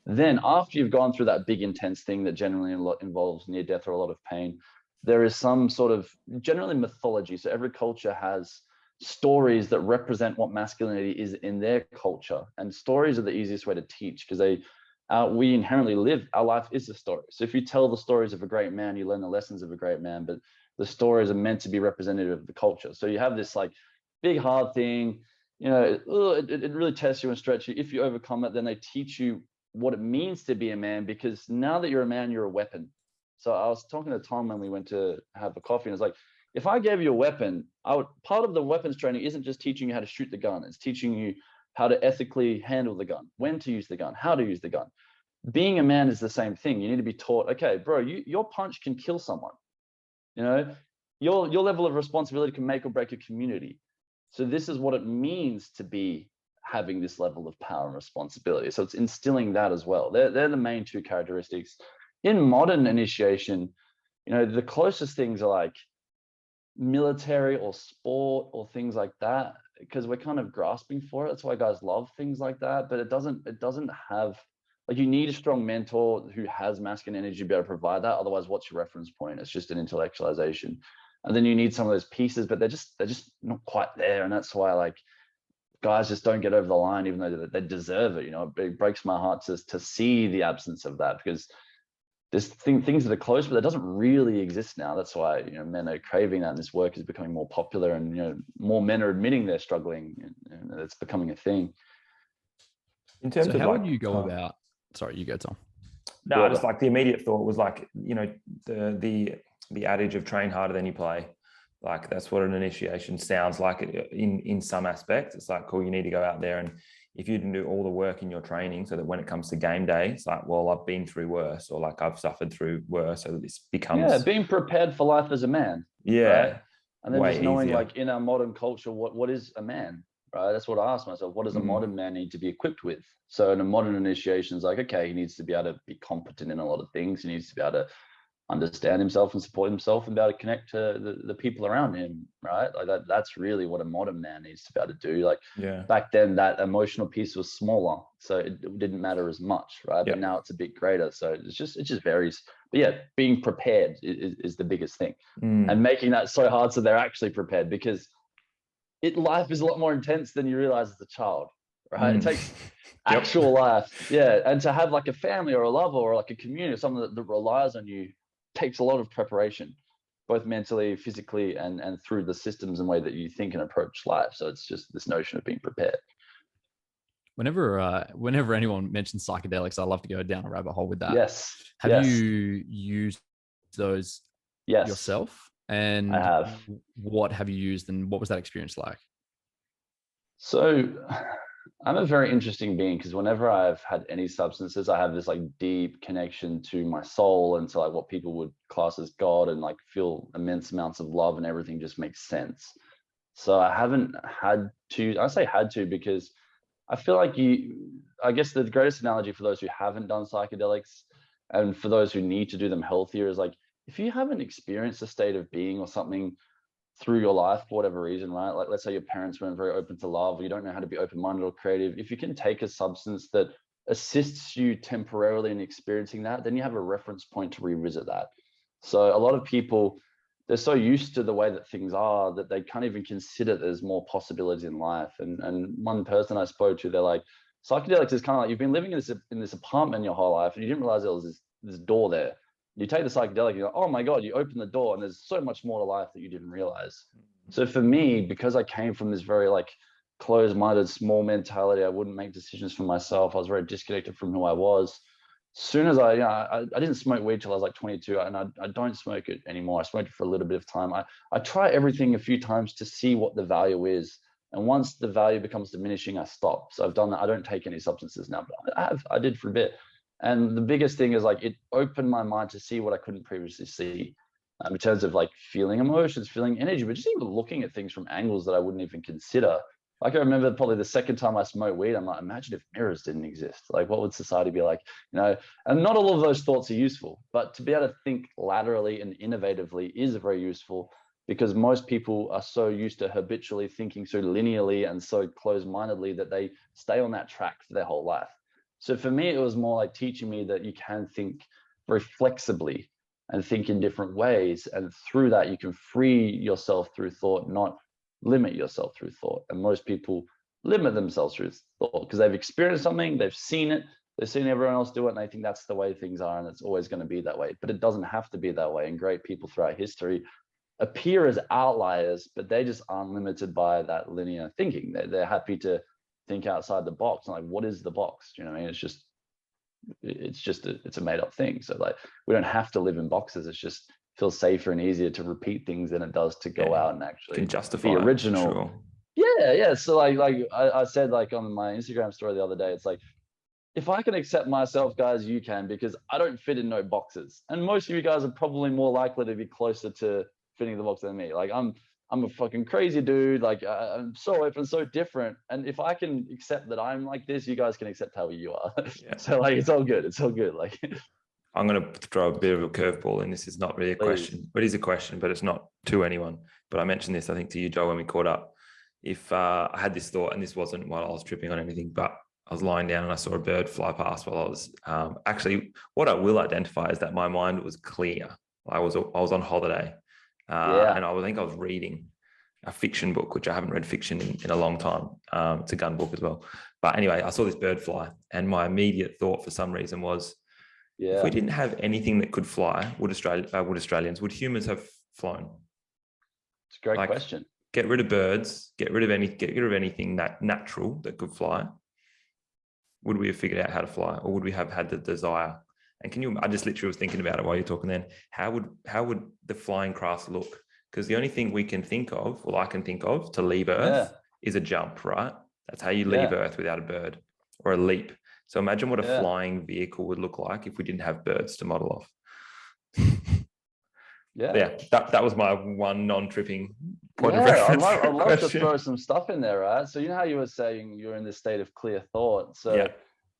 Then after you've gone through that big intense thing that generally involves near death or a lot of pain, there is some sort of generally mythology. So every culture has stories that represent what masculinity is in their culture. And stories are the easiest way to teach, because we inherently live, our life is a story. So if you tell the stories of a great man, you learn the lessons of a great man, but the stories are meant to be representative of the culture. So you have this like big hard thing, you know, it really tests you and stretches you. If you overcome it, then they teach you what it means to be a man, because now that you're a man, you're a weapon. So I was talking to Tom when we went to have a coffee, and it's like, if I gave you a weapon, part of the weapons training isn't just teaching you how to shoot the gun. It's teaching you how to ethically handle the gun, when to use the gun, how to use the gun. Being a man is the same thing. You need to be taught, okay, bro, your punch can kill someone. You know, your level of responsibility can make or break a community. So this is what it means to be having this level of power and responsibility. So it's instilling that as well. They're the main two characteristics. In modern initiation, you know, the closest things are like military or sport or things like that, because we're kind of grasping for it. That's why guys love things like that. But it doesn't have, like, you need a strong mentor who has masculine energy to be able to provide that. Otherwise, what's your reference point? It's just an intellectualization. And then you need some of those pieces, but they're just not quite there. And that's why, like, guys just don't get over the line, even though they deserve it. You know, it breaks my heart to see the absence of that, because there's things that are close, but that doesn't really exist now. That's why, you know, men are craving that, and this work is becoming more popular, and, you know, more men are admitting they're struggling, and it's becoming a thing. In terms of, how like, would you go about? Sorry, you go, Tom. No, just like the immediate thought was like, you know, the adage of train harder than you play. Like, that's what an initiation sounds like in some aspects. It's like, cool, you need to go out there, and if you didn't do all the work in your training, so that when it comes to game day, it's like, well, I've been through worse, or like I've suffered through worse. So that this becomes being prepared for life as a man. Yeah. Right? And then just knowing easier. like in our modern culture, what is a man? Right? That's what I asked myself. What does a modern man need to be equipped with? So in a modern initiation, it's like, okay, he needs to be able to be competent in a lot of things. He needs to be able to understand himself and support himself, and be able to connect to the people around him, right? Like that's really what a modern man needs to be able to do. Like, back then, that emotional piece was smaller, so it didn't matter as much, right? But now it's a bit greater, so it just varies. But yeah, being prepared is the biggest thing, and making that so hard so they're actually prepared, because life is a lot more intense than you realize as a child, right? It takes actual life, and to have like a family or a lover or like a community, someone that relies on you, takes a lot of preparation, both mentally, physically, and through the systems and way that you think and approach life. So it's just this notion of being prepared. Whenever anyone mentions psychedelics, I love to go down a rabbit hole with that. Yes. Have you used those yourself? And I have. What have you used, and what was that experience like? So I'm a very interesting being, because whenever I've had any substances, I have this like deep connection to my soul and to like what people would class as God, and like feel immense amounts of love, and everything just makes sense. So I haven't had to, I say had to, because I feel like I guess the greatest analogy for those who haven't done psychedelics, and for those who need to do them healthier, is like, if you haven't experienced a state of being or something through your life for whatever reason, right? Like, let's say your parents weren't very open to love, or you don't know how to be open-minded or creative. If you can take a substance that assists you temporarily in experiencing that, then you have a reference point to revisit that. So a lot of people, they're so used to the way that things are that they can't even consider there's more possibilities in life. And one person I spoke to, they're like, psychedelics is kind of like, you've been living in this apartment your whole life, and you didn't realize there was this door there. You take the psychedelic, you're like, oh my God, you open the door, and there's so much more to life that you didn't realize. So for me, because I came from this very like closed-minded, small mentality, I wouldn't make decisions for myself. I was very disconnected from who I was. As soon as I didn't smoke weed till I was like 22, and I don't smoke it anymore. I smoked it for a little bit of time. I try everything a few times to see what the value is. And once the value becomes diminishing, I stop. So I've done that. I don't take any substances now, but I did for a bit. And the biggest thing is like, it opened my mind to see what I couldn't previously see, in terms of like feeling emotions, feeling energy, but just even looking at things from angles that I wouldn't even consider. Like, I remember probably the second time I smoked weed, I'm like, imagine if mirrors didn't exist. Like, what would society be like? You know, and not all of those thoughts are useful, but to be able to think laterally and innovatively is very useful, because most people are so used to habitually thinking so linearly and so closed-mindedly that they stay on that track for their whole life. So for me, it was more like teaching me that you can think very flexibly and think in different ways. And through that, you can free yourself through thought, not limit yourself through thought. And most people limit themselves through thought because they've experienced something, they've seen it, They've seen everyone else do it and they think that's the way things are and it's always going to be that way. But it doesn't have to be that way. And great people throughout history appear as outliers, but they just aren't limited by that linear thinking. They're happy to think outside the box. And like, what is the box? Do you know what I mean? It's a made up thing. So like, we don't have to live in boxes. It's just feels safer and easier to repeat things than it does to go out and actually can justify the original. Sure. Yeah. So like I said, like on my Instagram story the other day, it's like, if I can accept myself, guys, you can, because I don't fit in no boxes. And most of you guys are probably more likely to be closer to fitting the box than me. Like I'm a fucking crazy dude. Like I'm so open, so different. And if I can accept that I'm like this, you guys can accept how you are. Yeah. So like, it's all good. It's all good. Like, I'm going to throw a bit of a curveball in. This is not really a question, but it is a question, but it's not to anyone. But I mentioned this, I think, to you, Joel, when we caught up. If I had this thought, and this wasn't while I was tripping on anything, but I was lying down and I saw a bird fly past while I was actually, what I will identify is that my mind was clear. I was on holiday, and I think I was reading a fiction book, which I haven't read fiction in a long time. It's a gun book as well. But anyway, I saw this bird fly, and my immediate thought for some reason was, if we didn't have anything that could fly, would humans have flown? It's a great question. Get rid of birds, get rid of anything that natural that could fly. Would we have figured out how to fly, or would we have had the desire? And I just literally was thinking about it while you're talking then. How would the flying crafts look? Because the only thing we can think of, I can think of, to leave Earth is a jump, right? That's how you leave Earth without a bird, or a leap. So imagine what a flying vehicle would look like if we didn't have birds to model off. That was my one non-tripping point of reference. I'd love to throw some stuff in there, right? So you know how you were saying you're in this state of clear thought. So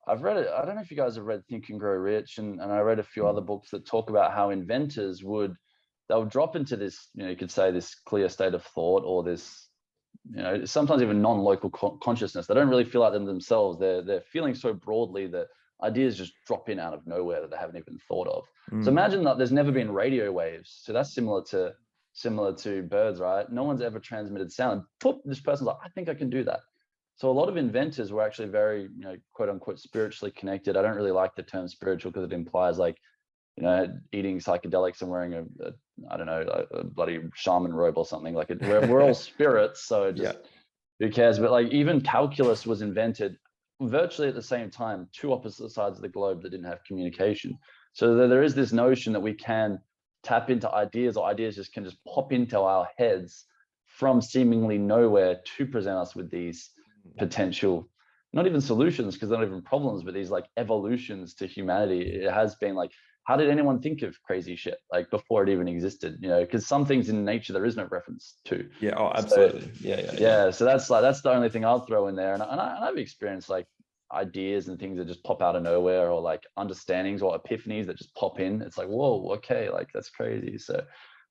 I've read it. I don't know if you guys have read Think and Grow Rich, and I read a few other books that talk about how inventors would drop into this, you could say this clear state of thought, or this, sometimes even non-local consciousness. They don't really feel like them themselves. They're feeling so broadly that ideas just drop in out of nowhere that they haven't even thought of. So imagine that there's never been radio waves. So that's similar to birds, right? No one's ever transmitted sound. This person's like, I think I can do that. So a lot of inventors were actually very, quote unquote, spiritually connected. I don't really like the term spiritual because it implies like, eating psychedelics and wearing a bloody shaman robe or something. Like we're all spirits, so just who cares? But like even calculus was invented virtually at the same time, two opposite sides of the globe that didn't have communication. So there is this notion that we can tap into ideas, or ideas just can just pop into our heads from seemingly nowhere to present us with these potential, not even solutions, because they're not even problems, but these like evolutions to humanity. It has been like, how did anyone think of crazy shit like before it even existed? Because some things in nature there is no reference to. Yeah. Oh, absolutely. So, so that's the only thing I'll throw in there. And I've experienced like ideas and things that just pop out of nowhere, or like understandings or epiphanies that just pop in. It's like, whoa, okay, like that's crazy. So,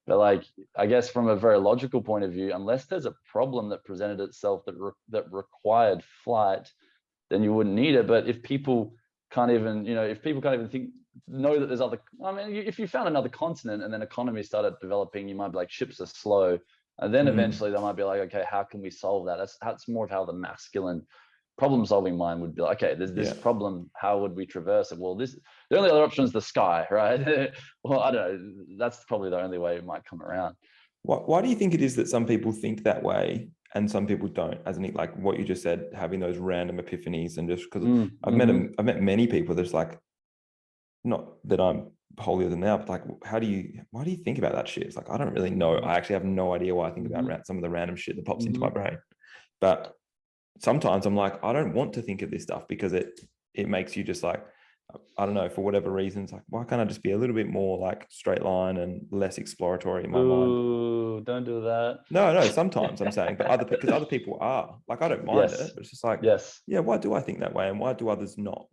but like, I guess from a very logical point of view, unless there's a problem that presented itself that required flight, then you wouldn't need it. But if people can't even, know that there's other, if you found another continent and then economies started developing, you might be like, ships are slow. And then eventually they might be like, okay, how can we solve that? That's more of how the masculine problem solving mind would be like, okay, there's this problem, how would we traverse it? Well, the only other option is the sky, right? Well, I don't know. That's probably the only way it might come around. Why do you think it is that some people think that way and some people don't? As in, like what you just said, having those random epiphanies, and just because I've met many people that's like, not that I'm holier than thou, but like, why do you think about that shit? It's like, I don't really know. I actually have no idea why I think about some of the random shit that pops into my brain. But sometimes I'm like, I don't want to think of this stuff, because it makes you just like, I don't know, for whatever reasons, like, why can't I just be a little bit more like straight line and less exploratory in my mind? Don't do that. No, sometimes I'm saying, but because other people are, like, I don't mind it, but it's just like, why do I think that way, and why do others not?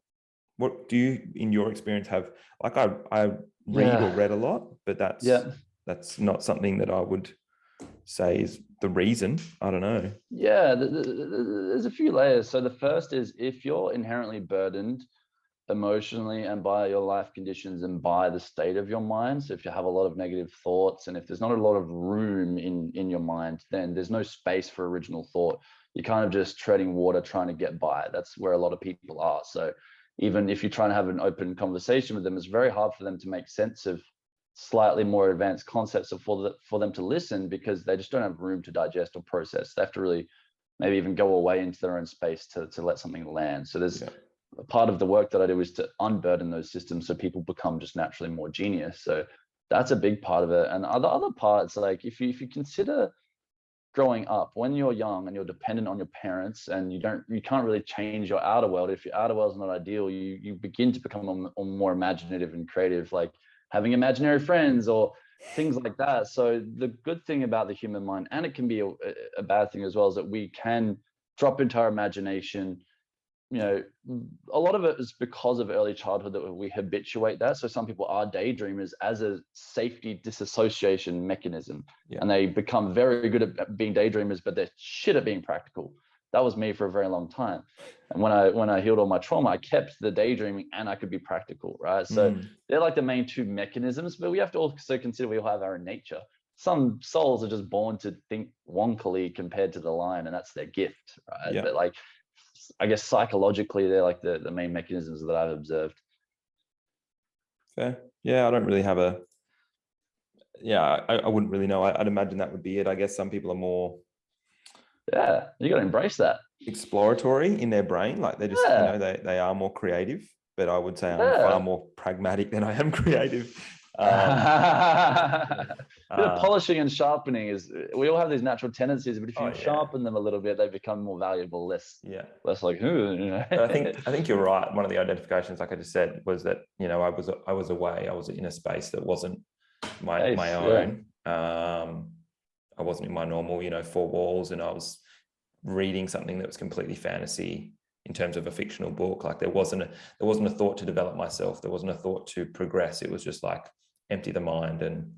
What do you, in your experience, have? Like, I read or read a lot, but that's not something that I would say is the reason. I don't know. Yeah, there's a few layers. So the first is, if you're inherently burdened emotionally and by your life conditions and by the state of your mind, so if you have a lot of negative thoughts and if there's not a lot of room in your mind, then there's no space for original thought. You're kind of just treading water trying to get by. That's where a lot of people are. So even if you try and have an open conversation with them, it's very hard for them to make sense of slightly more advanced concepts for them to listen, because they just don't have room to digest or process. They have to really maybe even go away into their own space to let something land. So there's a part of the work that I do is to unburden those systems so people become just naturally more genius. So that's a big part of it. And the other parts, like if you consider growing up when you're young and you're dependent on your parents, and you can't really change your outer world. If your outer world is not ideal, you begin to become more imaginative and creative, like having imaginary friends or things like that. So the good thing about the human mind, and it can be a bad thing as well, is that we can drop into our imagination. You know, a lot of it is because of early childhood that we habituate that. So some people are daydreamers as a safety disassociation mechanism, and they become very good at being daydreamers, but they're shit at being practical. That was me for a very long time. And when I healed all my trauma, I kept the daydreaming and I could be practical, right? So they're like the main two mechanisms, but we have to also consider we all have our own nature. Some souls are just born to think wonkily compared to the lion, and that's their gift, right? But like, I guess psychologically, they're like the main mechanisms that I've observed. Fair. Yeah, I don't really have I wouldn't really know. I'd imagine that would be it. I guess some people are more... Yeah, you got to embrace that. Exploratory in their brain. Like they're just, you know, they are more creative, but I would say I'm far more pragmatic than I am creative. Bit of polishing and sharpening is, we all have these natural tendencies, but if you sharpen them a little bit, they become more valuable, less like, you know. I think you're right. One of the identifications, like I just said, was that, you know, I was away. I was in a space that wasn't my own. I wasn't in my normal, you know, four walls, and I was reading something that was completely fantasy in terms of a fictional book. Like there wasn't a thought to develop myself. There wasn't a thought to progress. It was just like empty the mind and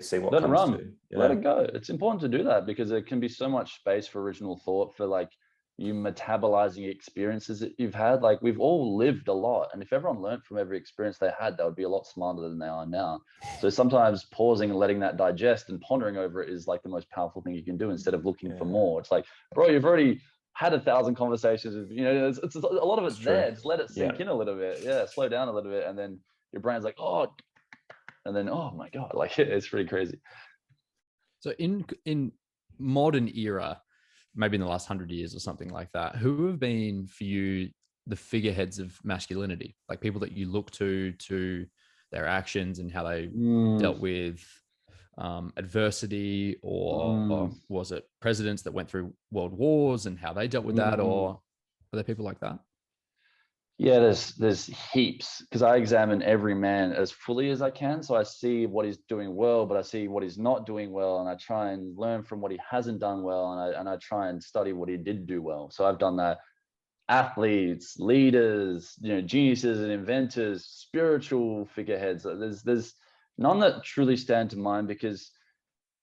see what comes to. Let it go. It's important to do that, because there can be so much space for original thought, for like you metabolizing experiences that you've had. Like we've all lived a lot, and if everyone learned from every experience they had, they would be a lot smarter than they are now. So sometimes pausing and letting that digest and pondering over it is like the most powerful thing you can do, instead of looking for more. It's like, bro, you've already had 1,000 conversations with, you know, it's a lot of it's there. Just let it sink in a little bit. Slow down a little bit, and then your brain's like, oh, and then, oh my God, like it's pretty crazy. So in modern era, maybe in the last 100 years or something like that, who have been for you the figureheads of masculinity, like people that you look to their actions and how they dealt with adversity, or was it presidents that went through world wars and how they dealt with that, or are there people like that? Yeah, there's heaps, because I examine every man as fully as I can. So I see what he's doing well, but I see what he's not doing well, and I try and learn from what he hasn't done well, and I try and study what he did do well. So I've done that. Athletes, leaders, you know, geniuses and inventors, spiritual figureheads. There's none that truly stand to mind, because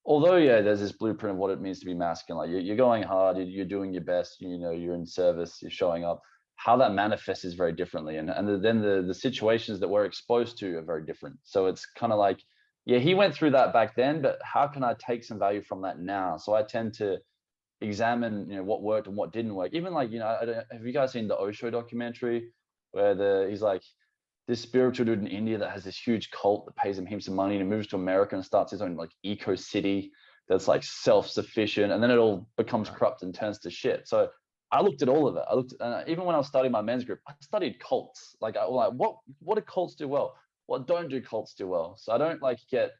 although there's this blueprint of what it means to be masculine. Like you're going hard, you're doing your best, you know, you're in service, you're showing up. How that manifests is very differently, and then the situations that we're exposed to are very different. So it's kind of like, he went through that back then, but how can I take some value from that now? So I tend to examine, you know, what worked and what didn't work. Even like, you know, have you guys seen the Osho documentary, where he's like this spiritual dude in India that has this huge cult that pays him heaps of money, and he moves to America and starts his own like eco city that's like self-sufficient, and then it all becomes corrupt and turns to shit. So I looked at all of it. Even when I was studying my men's group, I studied cults. Like what do cults do well? What don't do cults do well? So I don't like get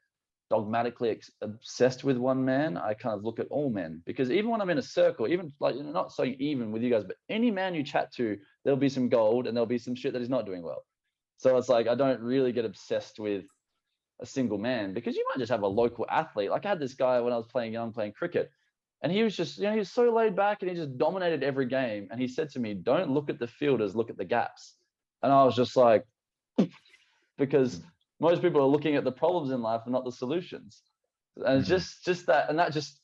dogmatically obsessed with one man. I kind of look at all men, because even when I'm in a circle, even like, not so even with you guys, but any man you chat to, there'll be some gold and there'll be some shit that he's not doing well. So it's like, I don't really get obsessed with a single man, because you might just have a local athlete. Like I had this guy when I was playing cricket, and he was just, you know, he was so laid back and he just dominated every game. And he said to me, don't look at the fielders, look at the gaps. And I was just like, because most people are looking at the problems in life and not the solutions. And it's just that, and that just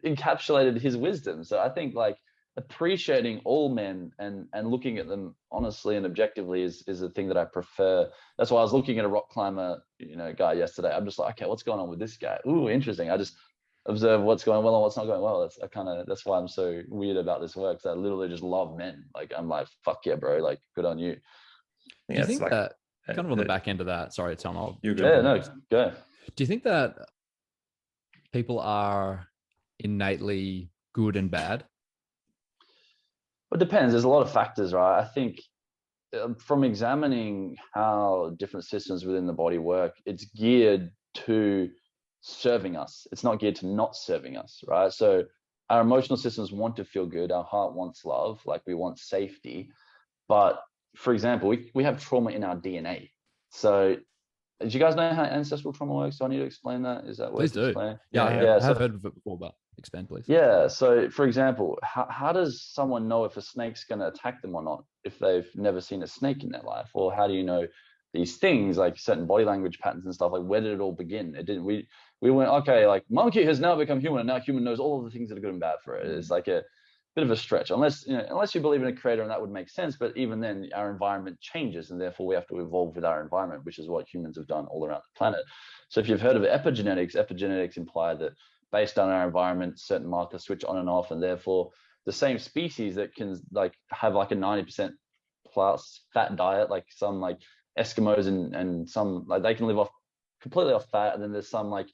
encapsulated his wisdom. So I think like appreciating all men and looking at them honestly and objectively is a thing that I prefer. That's why I was looking at a rock climber, you know, guy yesterday. I'm just like, okay, what's going on with this guy? Ooh, interesting. I just observe what's going well and what's not going well. That's why I'm so weird about this work. I literally just love men. Like I'm like, fuck yeah, bro. Like good on you. Do you think that kind of on the back end of that? Sorry, Tom. Go. Do you think that people are innately good and bad? It depends. There's a lot of factors, right? I think from examining how different systems within the body work, it's geared to serving us. It's not geared to not serving us, right? So our emotional systems want to feel good. Our heart wants love, like we want safety. But for example, we have trauma in our DNA. So do you guys know how ancestral trauma works? Do I need to explain that? Is that what Please do. explain? Yeah, I have heard of it before, but expand, please. Yeah. So for example, how does someone know if a snake's going to attack them or not if they've never seen a snake in their life? Or how do you know these things like certain body language patterns and stuff? Like, where did it all begin? It didn't. We went, okay, like monkey has now become human, and now human knows all of the things that are good and bad for it. It's like a bit of a stretch, unless you believe in a creator, and that would make sense. But even then, our environment changes, and therefore we have to evolve with our environment, which is what humans have done all around the planet. So if you've heard of epigenetics imply that based on our environment, certain markers switch on and off, and therefore the same species that can like have like a 90% plus fat diet, like some like Eskimos and some like they can live off completely off fat, and then there's some like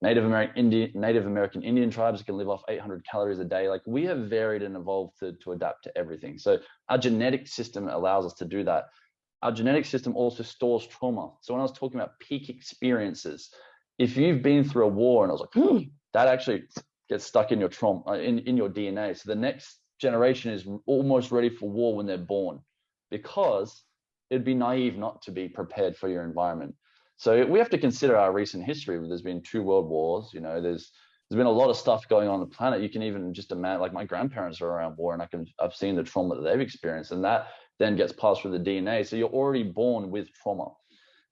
Native American Indian tribes that can live off 800 calories a day. Like we have varied and evolved to adapt to everything. So our genetic system allows us to do that. Our genetic system also stores trauma. So when I was talking about peak experiences, if you've been through a war, and I was like, that actually gets stuck in your trauma, in your DNA. So the next generation is almost ready for war when they're born, because it'd be naive not to be prepared for your environment. So we have to consider our recent history. There's been 2 world wars. There's been a lot of stuff going on the planet. You can even just imagine, like my grandparents are around war, and I've seen the trauma that they've experienced, and that then gets passed through the DNA. So you're already born with trauma.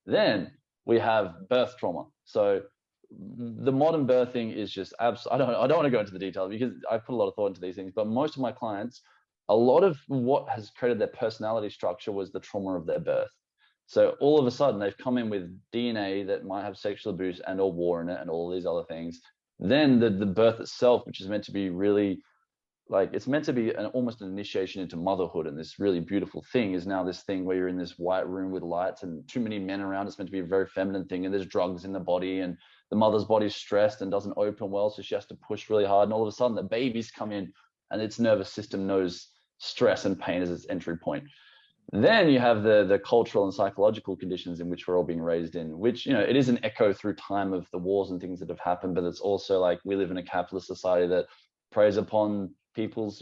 Then we have birth trauma. So the modern birthing is just I don't want to go into the details because I put a lot of thought into these things, but most of my clients, a lot of what has created their personality structure was the trauma of their birth. So all of a sudden they've come in with DNA that might have sexual abuse and or war in it and all these other things. Then the birth itself, which is meant to be really like, it's meant to be almost an initiation into motherhood, and this really beautiful thing is now this thing where you're in this white room with lights and too many men around. It's meant to be a very feminine thing, and there's drugs in the body, and the mother's body's stressed and doesn't open well, so she has to push really hard, and all of a sudden the babies come in and its nervous system knows stress and pain as its entry point. Then you have the cultural and psychological conditions in which we're all being raised in, which, it is an echo through time of the wars and things that have happened, but it's also like we live in a capitalist society that preys upon people's,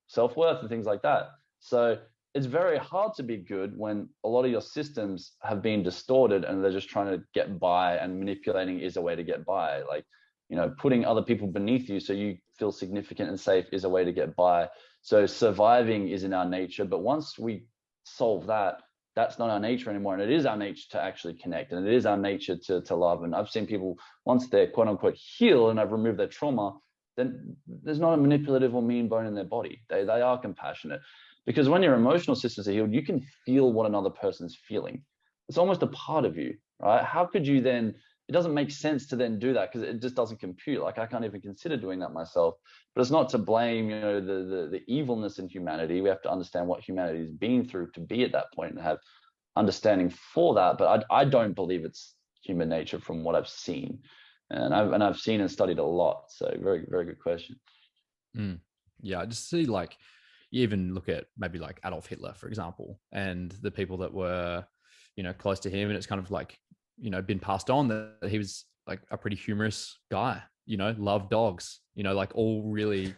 self-worth and things like that. So it's very hard to be good when a lot of your systems have been distorted and they're just trying to get by, and manipulating is a way to get by. Like, putting other people beneath you so you feel significant and safe is a way to get by. So surviving is in our nature, but once we solve that, that's not our nature anymore, and it is our nature to actually connect, and it is our nature to love. And I've seen people, once they're quote unquote healed and I've removed their trauma, then there's not a manipulative or mean bone in their body. They are compassionate, because when your emotional systems are healed, you can feel what another person's feeling. It's almost a part of you, right? How could you then, it doesn't make sense to then do that, because it just doesn't compute. Like, I can't even consider doing that myself. But it's not to blame, the evilness in humanity. We have to understand what humanity has been through to be at that point and have understanding for that. But I don't believe it's human nature from what I've seen, and I've seen and studied a lot. So very, very good question. Yeah, I just see, like, you even look at maybe like Adolf Hitler, for example, and the people that were, close to him, and it's kind of like, been passed on that he was like a pretty humorous guy, loved dogs, like all really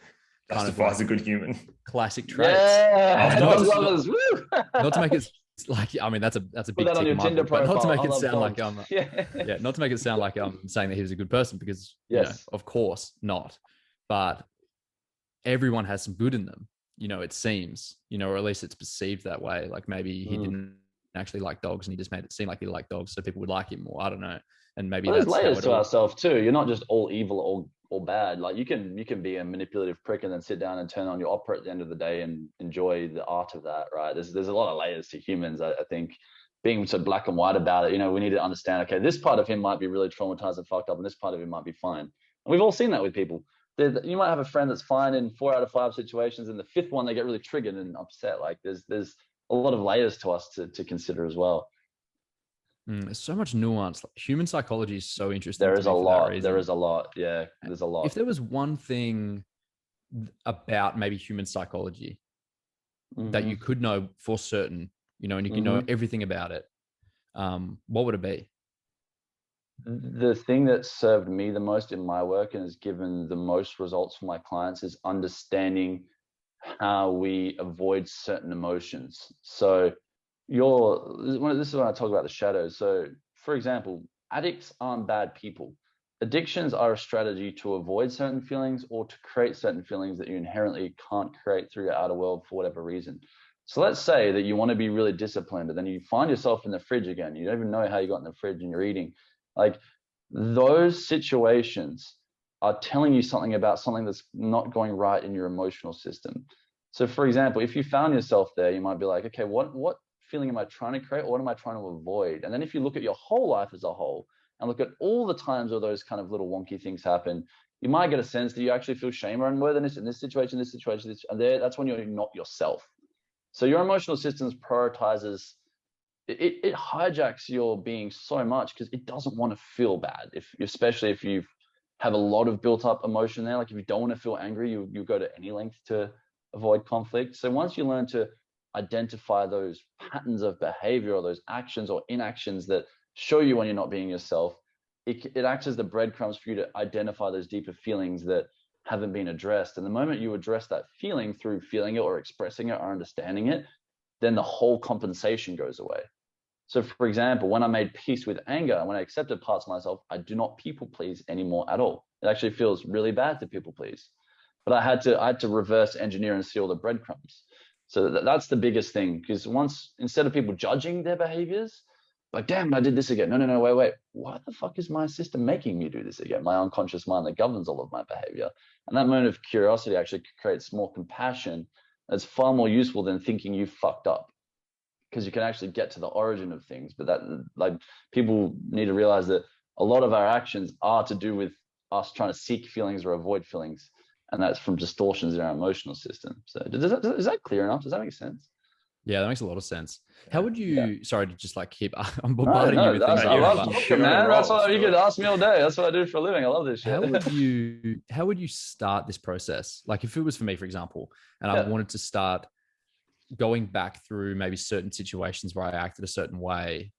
kind of like a good human classic traits. Yeah, not to make it like, I mean, that's a big that on your Tinder profile. But not to make it sound dogs. like not to make it sound like I'm saying that he was a good person, because of course not. But everyone has some good in them, it seems, or at least it's perceived that way. Like maybe he didn't actually like dogs, and he just made it seem like he liked dogs so people would like him more. I don't know. And maybe there's layers to ourselves too. You're not just all evil or bad. Like you can be a manipulative prick and then sit down and turn on your opera at the end of the day and enjoy the art of that, right? There's a lot of layers to humans. I think being so black and white about it, we need to understand, okay, this part of him might be really traumatized and fucked up, and this part of him might be fine. And we've all seen that with people. You might have a friend that's fine in 4 out of 5 situations, and the 5th one they get really triggered and upset. Like there's a lot of layers to us to consider as well. There's so much nuance. Human psychology is so interesting. There is a lot. There is a lot. Yeah, there's a lot. If there was one thing about maybe human psychology that you could know for certain, and you can know everything about it, what would it be? The thing that served me the most in my work and has given the most results for my clients is understanding how we avoid certain emotions. So this is when I talk about the shadows. So for example, addicts aren't bad people. Addictions are a strategy to avoid certain feelings or to create certain feelings that you inherently can't create through your outer world for whatever reason. So let's say that you want to be really disciplined, and then you find yourself in the fridge again. You don't even know how you got in the fridge and you're eating. Like, those situations are telling you something about something that's not going right in your emotional system. So for example, if you found yourself there, you might be like, okay, what feeling am I trying to create? Or what am I trying to avoid? And then if you look at your whole life as a whole and look at all the times where those kind of little wonky things happen, you might get a sense that you actually feel shame or unworthiness in this situation, and that's when you're not yourself. So your emotional systems prioritizes, it hijacks your being so much because it doesn't want to feel bad. Especially if you have a lot of built up emotion there, like if you don't want to feel angry, you go to any length to avoid conflict. So once you learn to identify those patterns of behavior or those actions or inactions that show you when you're not being yourself, it acts as the breadcrumbs for you to identify those deeper feelings that haven't been addressed. And the moment you address that feeling through feeling it or expressing it or understanding it, then the whole compensation goes away. So for example, when I made peace with anger, when I accepted parts of myself, I do not people please anymore at all. It actually feels really bad to people please. But I had to reverse engineer and see all the breadcrumbs. So that's the biggest thing, because instead of people judging their behaviors, like, damn, I did this again. No, wait. Why the fuck is my system making me do this again? My unconscious mind that governs all of my behavior. And that moment of curiosity actually creates more compassion. That's far more useful than thinking you fucked up, because you can actually get to the origin of things. But that, like, people need to realize that a lot of our actions are to do with us trying to seek feelings or avoid feelings. And that's from distortions in our emotional system. So is that clear enough? Does that make sense? Yeah, that makes a lot of sense. How would you, sorry to just like keep, I'm bombarding you with things. I love talking, man. That's what you could ask me all day. That's what I do for a living. I love this shit. How would you start this process? Like if it was for me, for example, and I wanted to start going back through maybe certain situations where I acted a certain way,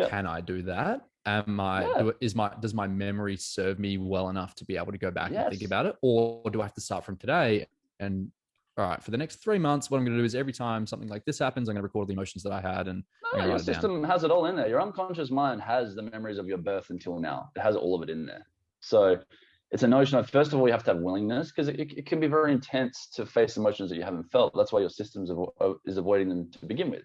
can I do that? Does my memory serve me well enough to be able to go back and think about it? Or do I have to start from today and, all right, for the next 3 months, what I'm going to do is every time something like this happens, I'm going to record the emotions that I had. And your system has it all in there. Your unconscious mind has the memories of your birth until now. It has all of it in there. So it's a notion of, first of all, you have to have willingness, because it can be very intense to face emotions that you haven't felt. That's why your system is avoiding them to begin with.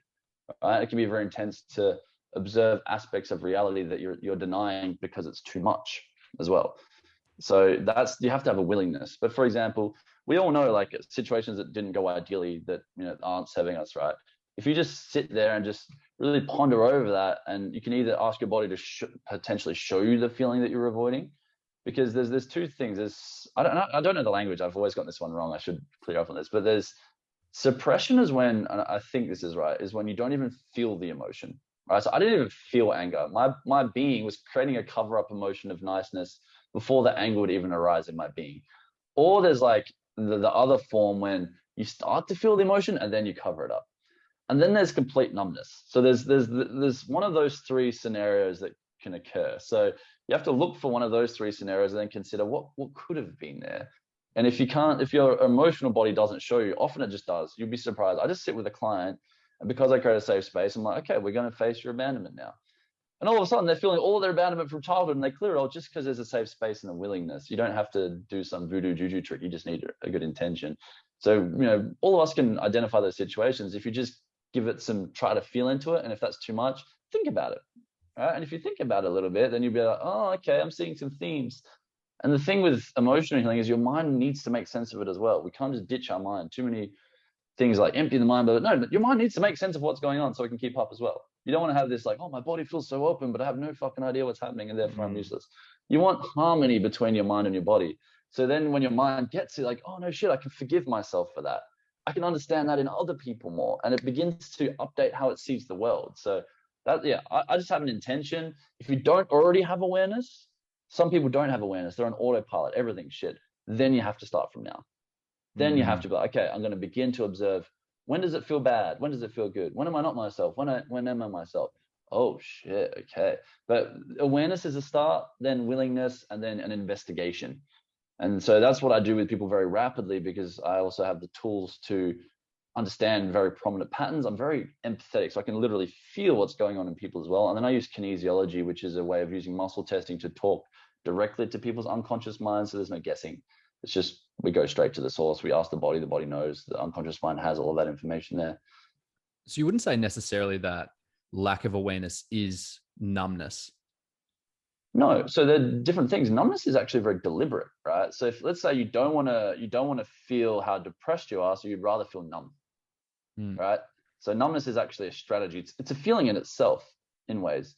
Right? It can be very intense to observe aspects of reality that you're denying because it's too much as well. So you have to have a willingness. But for example, we all know like situations that didn't go ideally that aren't serving us, right? If you just sit there and just really ponder over that, and you can either ask your body to potentially show you the feeling that you're avoiding, because there's two things. I don't know the language. I've always gotten this one wrong. I should clear up on this. But there's suppression is when, and I think this is right, is when you don't even feel the emotion. Right? So I didn't even feel anger. My being was creating a cover-up emotion of niceness before the anger would even arise in my being. Or there's like the other form when you start to feel the emotion and then you cover it up. And then there's complete numbness. So there's one of those three scenarios that can occur. So you have to look for one of those three scenarios and then consider what could have been there. And if your emotional body doesn't show you, often it just does. You'll be surprised. I just sit with a client, and because I create a safe space, I'm like, okay, we're going to face your abandonment now. And all of a sudden they're feeling all their abandonment from childhood, and they clear it all just because there's a safe space and a willingness. You don't have to do some voodoo juju trick. You just need a good intention. So, all of us can identify those situations if you just give it try to feel into it. And if that's too much, think about it. Right? And if you think about it a little bit, then you'll be like, oh, okay, I'm seeing some themes. And the thing with emotional healing is your mind needs to make sense of it as well. We can't just ditch our mind. Too many things like empty the mind, but no, your mind needs to make sense of what's going on so it can keep up as well. You don't want to have this like, oh, my body feels so open, but I have no fucking idea what's happening, and therefore I'm useless. You want harmony between your mind and your body. So then when your mind gets it, like, oh no shit, I can forgive myself for that. I can understand that in other people more, and it begins to update how it sees the world. So that, yeah, I just have an intention. If you don't already have awareness, some people don't have awareness, they're on autopilot, everything's shit. Then you have to start from now. Then you have to be like, okay, I'm going to begin to observe, when does it feel bad? When does it feel good? When am I not myself? When am I myself? Oh shit, okay. But awareness is a start, then willingness, and then an investigation. And so that's what I do with people very rapidly, because I also have the tools to understand very prominent patterns. I'm very empathetic, so I can literally feel what's going on in people as well. And then I use kinesiology, which is a way of using muscle testing to talk directly to people's unconscious minds. So there's no guessing. It's just, we go straight to the source. We ask the body knows. The unconscious mind has all of that information there. So you wouldn't say necessarily that lack of awareness is numbness? No. So they're different things. Numbness is actually very deliberate, right? So if, let's say you don't want to feel how depressed you are, so you'd rather feel numb, right? So numbness is actually a strategy. It's a feeling in itself in ways.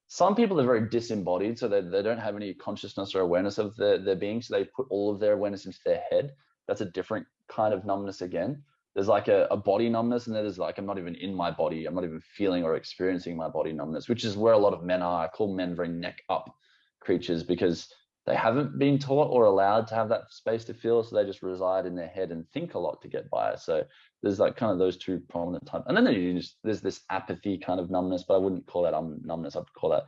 Some people are very disembodied, so they don't have any consciousness or awareness of their being, so they put all of their awareness into their head. That's a different kind of numbness again. There's like a body numbness, and then there's like, I'm not even in my body. I'm not even feeling or experiencing my body numbness, which is where a lot of men are. I call men very neck up creatures, because they haven't been taught or allowed to have that space to feel, so they just reside in their head and think a lot to get by. So there's like kind of those two prominent types. And then there's this apathy kind of numbness, but I wouldn't call that numbness. I'd call that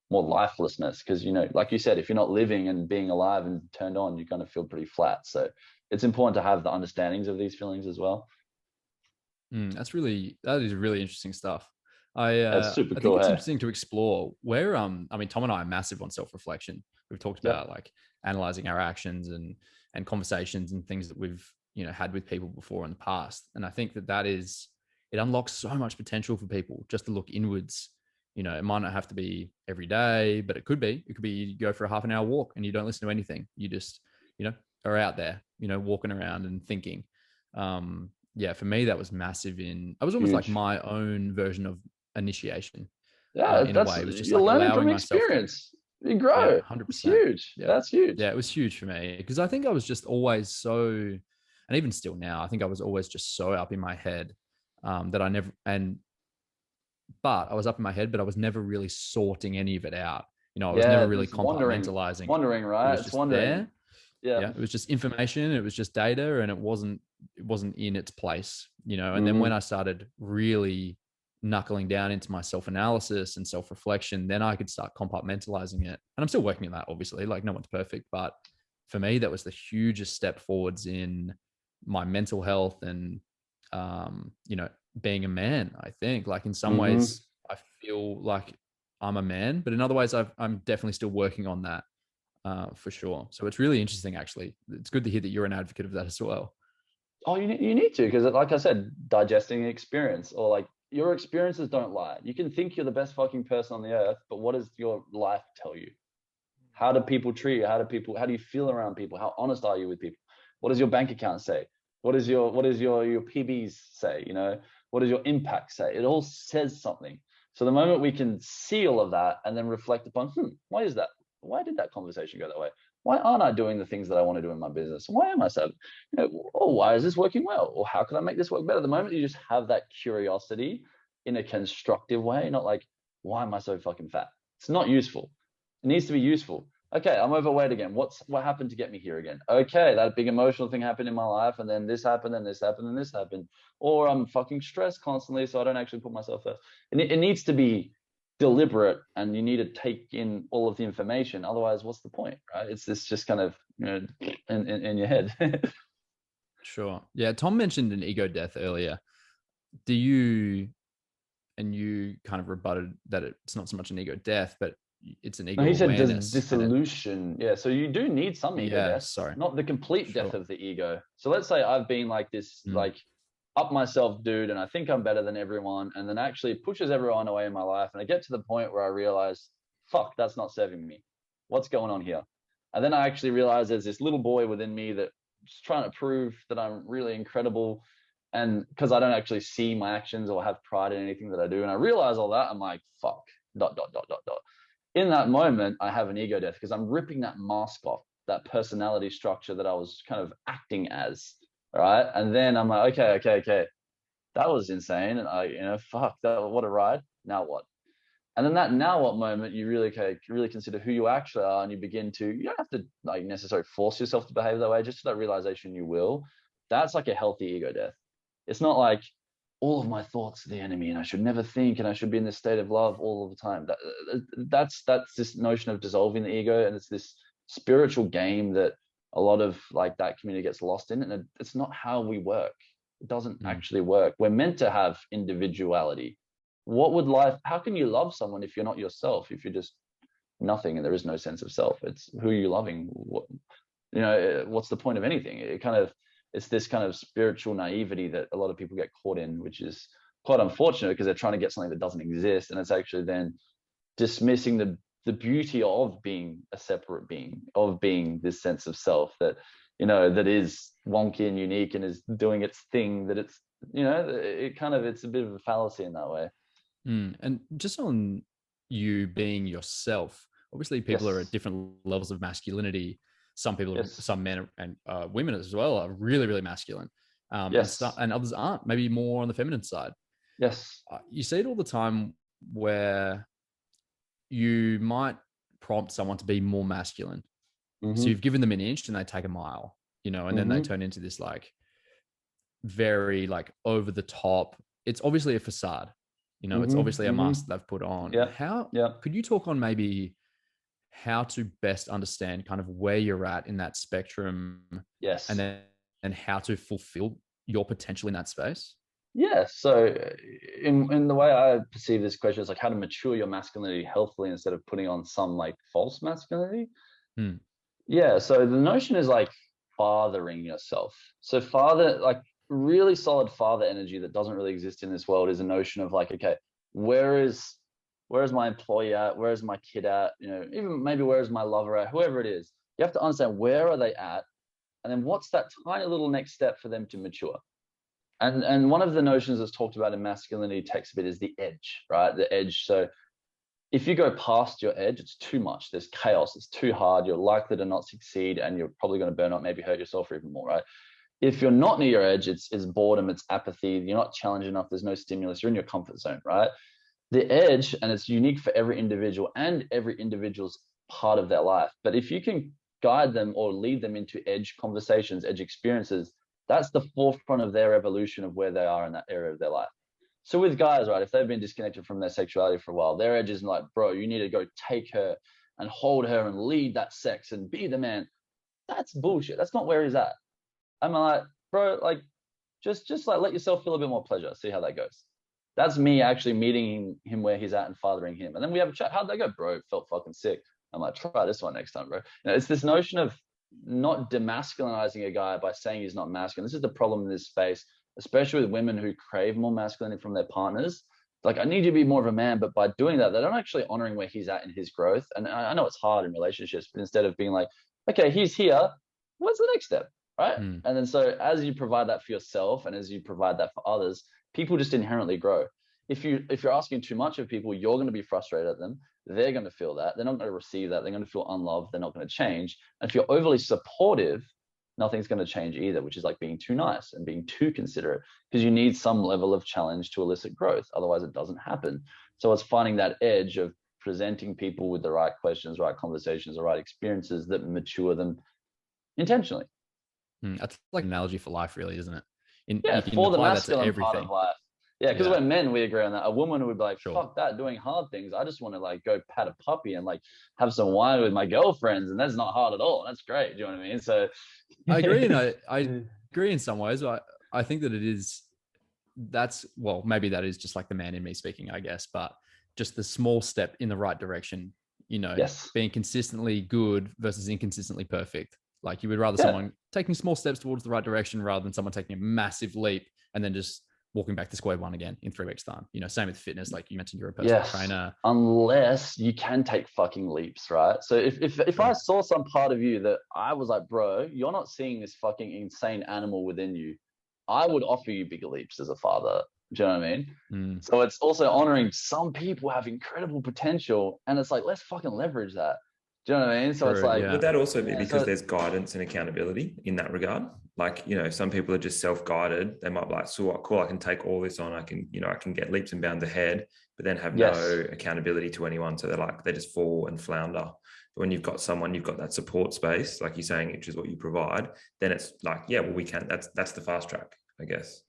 more lifelessness, because, you know, like you said, if you're not living and being alive and turned on, you're going to feel pretty flat. So it's important to have the understandings of these feelings as well. That is really interesting stuff. That's super I cool. think it's interesting to explore where, I mean, Tom and I are massive on self-reflection. We've talked about like analyzing our actions and conversations and things that we've, you know, had with people before in the past. And I think it unlocks so much potential for people just to look inwards. You know, it might not have to be every day, but it could be you go for a half an hour walk and you don't listen to anything. You just, you know, are out there, you know, walking around and thinking. Yeah, for me, that was massive. I was almost like my own version of initiation. Yeah, in a way, it was just you're like learning allowing from myself experience. You grow. Yeah, 100%. It's huge. Yeah, that's huge. Yeah, it was huge for me, because I think I was just always so, and even still now, I think I was always just so up in my head that I never, but I was up in my head, but I was never really sorting any of it out. You know, I was never really compartmentalizing. Wondering, right? It's wondering. There. Yeah. It was just information. It was just data, and it wasn't in its place, you know. And then when I started really knuckling down into my self-analysis and self-reflection, then I could start compartmentalizing it. And I'm still working on that, obviously, like no one's perfect, but for me, that was the hugest step forwards in my mental health and, you know, being a man. I think, like, in some ways I feel like I'm a man, but in other ways I'm definitely still working on that. For sure. So it's really interesting, actually. It's good to hear that you're an advocate of that as well. Oh, you need to, because like I said, digesting experience, or like, your experiences don't lie. You can think you're the best fucking person on the earth, but what does your life tell you? How do people treat you? How do you feel around people? How honest are you with people? What does your bank account say? What does your PBs say? You know, what does your impact say? It all says something. So the moment we can see all of that and then reflect upon, why is that? Why did that conversation go that way? Why aren't I doing the things that I want to do in my business? Why am I so, you know, why is this working well? Or how can I make this work better? The moment you just have that curiosity in a constructive way, not like, why am I so fucking fat? It's not useful. It needs to be useful. Okay, I'm overweight again. What happened to get me here again? Okay, that big emotional thing happened in my life, and then this happened, and this happened, and this happened. Or I'm fucking stressed constantly, so I don't actually put myself first. And it needs to be deliberate, and you need to take in all of the information. Otherwise, what's the point, right? It's this just kind of, you know, in your head. Sure. Yeah. Tom mentioned an ego death earlier. You kind of rebutted that it's not so much an ego death, but it's an ego awareness. He said dissolution. Yeah. So you do need some ego death. Sorry. Not the complete death of the ego. So let's say I've been like this, like, up myself dude, and I think I'm better than everyone, and then actually it pushes everyone away in my life, and I get to the point where I realize, fuck, that's not serving me. What's going on here? And then I actually realize there's this little boy within me that's trying to prove that I'm really incredible, and because I don't actually see my actions or have pride in anything that I do, and I realize all that, I'm like, fuck, ... In that moment, I have an ego death, because I'm ripping that mask off, that personality structure that I was kind of acting as. right? And then I'm like, okay, that was insane, and fuck that, what a ride. Now what? And then that now what moment, you really consider who you actually are, and you begin to, you don't have to like necessarily force yourself to behave that way, just that realization you will. That's like a healthy ego death. It's not like all of my thoughts are the enemy and I should never think and I should be in this state of love all of the time. That's this notion of dissolving the ego, and it's this spiritual game that a lot of like that community gets lost in, and it's not how we work. It doesn't actually work. We're meant to have individuality. How can you love someone if you're not yourself, if you're just nothing and there is no sense of self? It's who are you loving? What's the point of anything? It's this kind of spiritual naivety that a lot of people get caught in, which is quite unfortunate because they're trying to get something that doesn't exist. And it's actually then dismissing the beauty of being a separate being, of being this sense of self that, that is wonky and unique and is doing its thing, that it's, it's a bit of a fallacy in that way. And just on you being yourself, obviously people are at different levels of masculinity. Some people, some men and women as well are really, really masculine. And others aren't, maybe more on the feminine side. Yes. You see it all the time where you might prompt someone to be more masculine. So you've given them an inch and they take a mile, and then they turn into this like very like over the top. It's obviously a facade. It's obviously a mask they've put on. Could you talk on maybe how to best understand kind of where you're at in that spectrum? Yes. And how to fulfill your potential in that space? Yeah. So in the way I perceive this question, is like how to mature your masculinity healthily instead of putting on some like false masculinity. Yeah. So the notion is like fathering yourself. So like really solid father energy that doesn't really exist in this world is a notion of like, okay, where is my employee at? Where is my kid at? Even maybe where is my lover at? Whoever it is, you have to understand where are they at, and then what's that tiny little next step for them to mature. And one of the notions that's talked about in masculinity text a bit is the edge, right? The edge. So if you go past your edge, it's too much. There's chaos. It's too hard. You're likely to not succeed, and you're probably going to burn out, maybe hurt yourself or even more, right? If you're not near your edge, it's boredom, it's apathy. You're not challenged enough. There's no stimulus. You're in your comfort zone, right? The edge, and it's unique for every individual and every individual's part of their life. But if you can guide them or lead them into edge conversations, edge experiences, that's the forefront of their evolution of where they are in that area of their life. So with guys, right, if they've been disconnected from their sexuality for a while, their edge is like, bro, you need to go take her and hold her and lead that sex and be the man. That's bullshit. That's not where he's at. I'm like, bro, like, just like let yourself feel a bit more pleasure. See how that goes. That's me actually meeting him where he's at and fathering him. And then we have a chat. How'd that go, bro? Felt fucking sick. I'm like, try this one next time, bro. It's this notion of not demasculinizing a guy by saying he's not masculine. This is the problem in this space, especially with women who crave more masculinity from their partners. Like, I need you to be more of a man, but by doing that, they're not actually honoring where he's at in his growth. And I know it's hard in relationships, but instead of being like, okay, he's here, what's the next step? Right. And then so as you provide that for yourself and as you provide that for others, people just inherently grow. If you're asking too much of people, you're going to be frustrated at them. They're going to feel that. They're not going to receive that. They're going to feel unloved. They're not going to change. And if you're overly supportive, nothing's going to change either, which is like being too nice and being too considerate, because you need some level of challenge to elicit growth. Otherwise, it doesn't happen. So it's finding that edge of presenting people with the right questions, right conversations, the right experiences that mature them intentionally. That's like an analogy for life, really, isn't it? For the masculine part of life. Yeah, because we're men, we agree on that. A woman would be like, fuck that, doing hard things. I just want to like go pat a puppy and like have some wine with my girlfriends, and that's not hard at all. That's great. Do you know what I mean? So I agree. I agree in some ways. I think that maybe that is just like the man in me speaking, I guess, but just the small step in the right direction, being consistently good versus inconsistently perfect. Like you would rather someone taking small steps towards the right direction rather than someone taking a massive leap and then just walking back to square one again in 3 weeks time. Same with fitness. Like you mentioned, you're a personal trainer. Unless you can take fucking leaps, right? So if I saw some part of you that I was like, bro, you're not seeing this fucking insane animal within you, I would offer you bigger leaps as a father. Do you know what I mean? So it's also honoring some people have incredible potential, and it's like, let's fucking leverage that. Do you know what I mean? So it's like, would that also be because there's guidance and accountability in that regard? like, you know, some people are just self-guided. They might be like, so what, cool, I can take all this on. I can, you know, I can get leaps and bounds ahead, but then have no accountability to anyone. So they just fall and flounder. But when you've got someone, you've got that support space, like you're saying, which is what you provide, then it's like, yeah, well, we can, that's the fast track, I guess.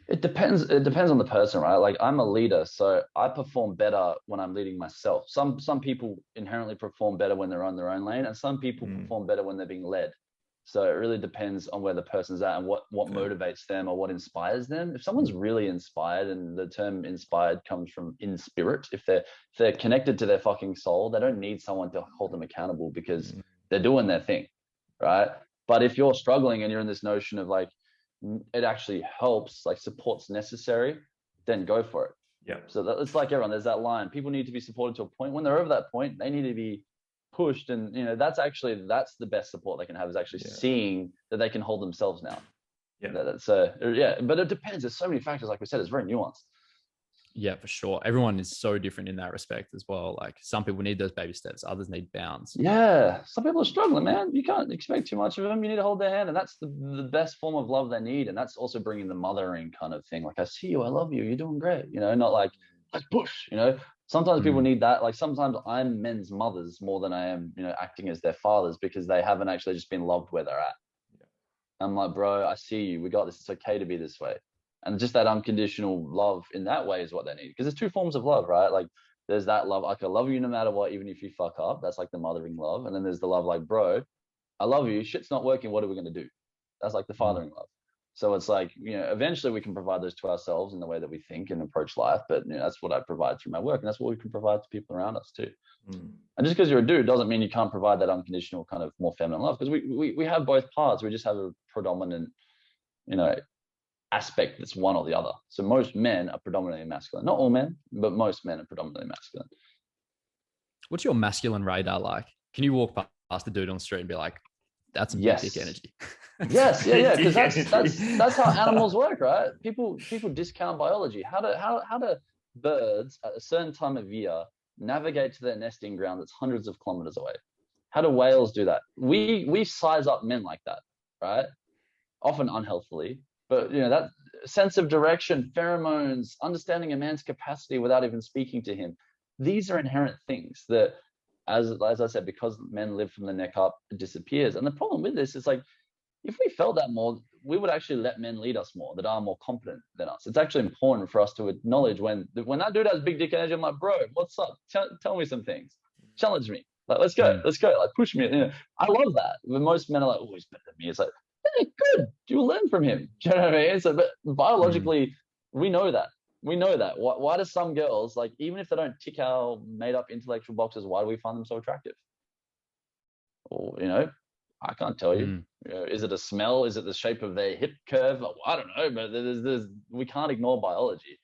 It depends on the person, right? Like, I'm a leader, so I perform better when I'm leading myself. Some people inherently perform better when they're on their own lane, and some people perform better when they're being led. So it really depends on where the person's at and what motivates them or what inspires them. If someone's really inspired, and the term inspired comes from in spirit, if they're connected to their fucking soul, they don't need someone to hold them accountable because they're doing their thing, right? But if you're struggling and you're in this notion of like, it actually helps, like support's necessary, then go for it. Yeah. So it's like everyone, there's that line, people need to be supported to a point. When they're over that point, they need to be pushed, and you know, that's the best support they can have, is actually seeing that they can hold themselves now. But it depends. There's so many factors, like we said, it's very nuanced. Yeah, for sure. Everyone is so different in that respect as well. Like, some people need those baby steps, others need bounds. Yeah, some people are struggling, man. You can't expect too much of them. You need to hold their hand, and that's the best form of love they need. And that's also bringing the mothering kind of thing. Like, I see you, I love you, you're doing great. You know, not like, let's push. You know, sometimes people need that. Like, sometimes I'm men's mothers more than I am, you know, acting as their fathers, because they haven't actually just been loved where they're at. I'm like, bro, I see you. We got this. It's okay to be this way. And just that unconditional love in that way is what they need. Because there's two forms of love, right? Like, there's that love, like, I love you no matter what, even if you fuck up. That's like the mothering love. And then there's the love like, bro, I love you. Shit's not working. What are we going to do? That's like the fathering love. So it's like, you know, eventually we can provide those to ourselves in the way that we think and approach life. But you know, that's what I provide through my work. And that's what we can provide to people around us too. And just because you're a dude doesn't mean you can't provide that unconditional kind of more feminine love. Because we have both parts. We just have a predominant, you know, aspect that's one or the other. So most men are predominantly masculine. Not all men, but most men are predominantly masculine. What's your masculine radar like? Can you walk past the dude on the street and be like, that's some big dick energy? Yes, yeah, because that's how animals work, right? People discount biology. How do birds at a certain time of year navigate to their nesting ground that's hundreds of kilometers away? How do whales do that? We size up men like that, right? Often unhealthily, but you know, that sense of direction, pheromones, understanding a man's capacity without even speaking to him. These are inherent things that, as I said, because men live from the neck up, it disappears. And the problem with this is, like, if we felt that more, we would actually let men lead us more, that are more competent than us. It's actually important for us to acknowledge when that dude has big dick energy. I'm like, bro, what's up? Tell me some things. Challenge me. Like, let's go. Like, push me. You know, I love that. But most men are like, oh, he's better than me. It's like, yeah, good. You learn from him. Do you know what I mean? So, but biologically, we know that. We know that. Why do some girls, like, even if they don't tick our made up intellectual boxes, why do we find them so attractive? Or, you know, I can't tell you. You know, is it a smell? Is it the shape of their hip curve? I don't know, but we can't ignore biology.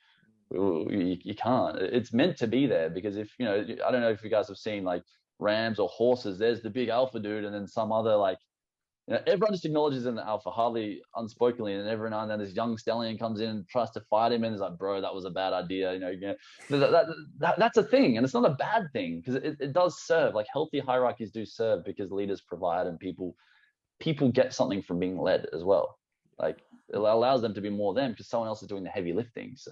You can't. It's meant to be there, because if, you know, I don't know if you guys have seen like rams or horses, there's the big alpha dude, and then some other, like, you know, everyone just acknowledges an alpha, hardly unspokenly, and every now and then this young stallion comes in and tries to fight him, and is like, bro, that was a bad idea. You know, that's a thing, and it's not a bad thing, because it does serve. Like, healthy hierarchies do serve, because leaders provide, and people get something from being led as well. Like, it allows them to be more them, because someone else is doing the heavy lifting. So,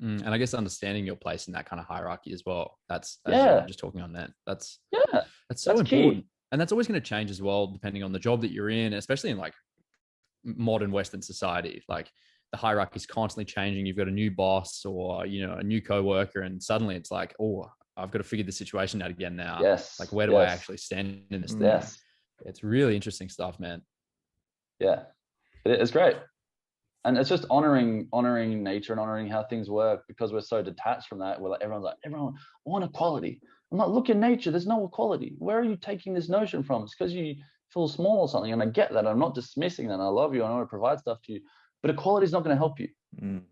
and I guess understanding your place in that kind of hierarchy as well. That's just talking on that. That's so important. Key. And that's always going to change as well, depending on the job that you're in, especially in like modern Western society. Like, the hierarchy is constantly changing. You've got a new boss, or, you know, a new coworker, and suddenly it's like, oh, I've got to figure the situation out again now. Yes. Like, where do I actually stand in this thing? Yes. It's really interesting stuff, man. Yeah, it's great. And it's just honoring nature and honoring how things work, because we're so detached from that. We're like, everyone, I want equality. I'm like, look in nature, there's no equality. Where are you taking this notion from? It's because you feel small or something. And I get that. I'm not dismissing that. I love you. I want to provide stuff to you. But equality is not going to help you,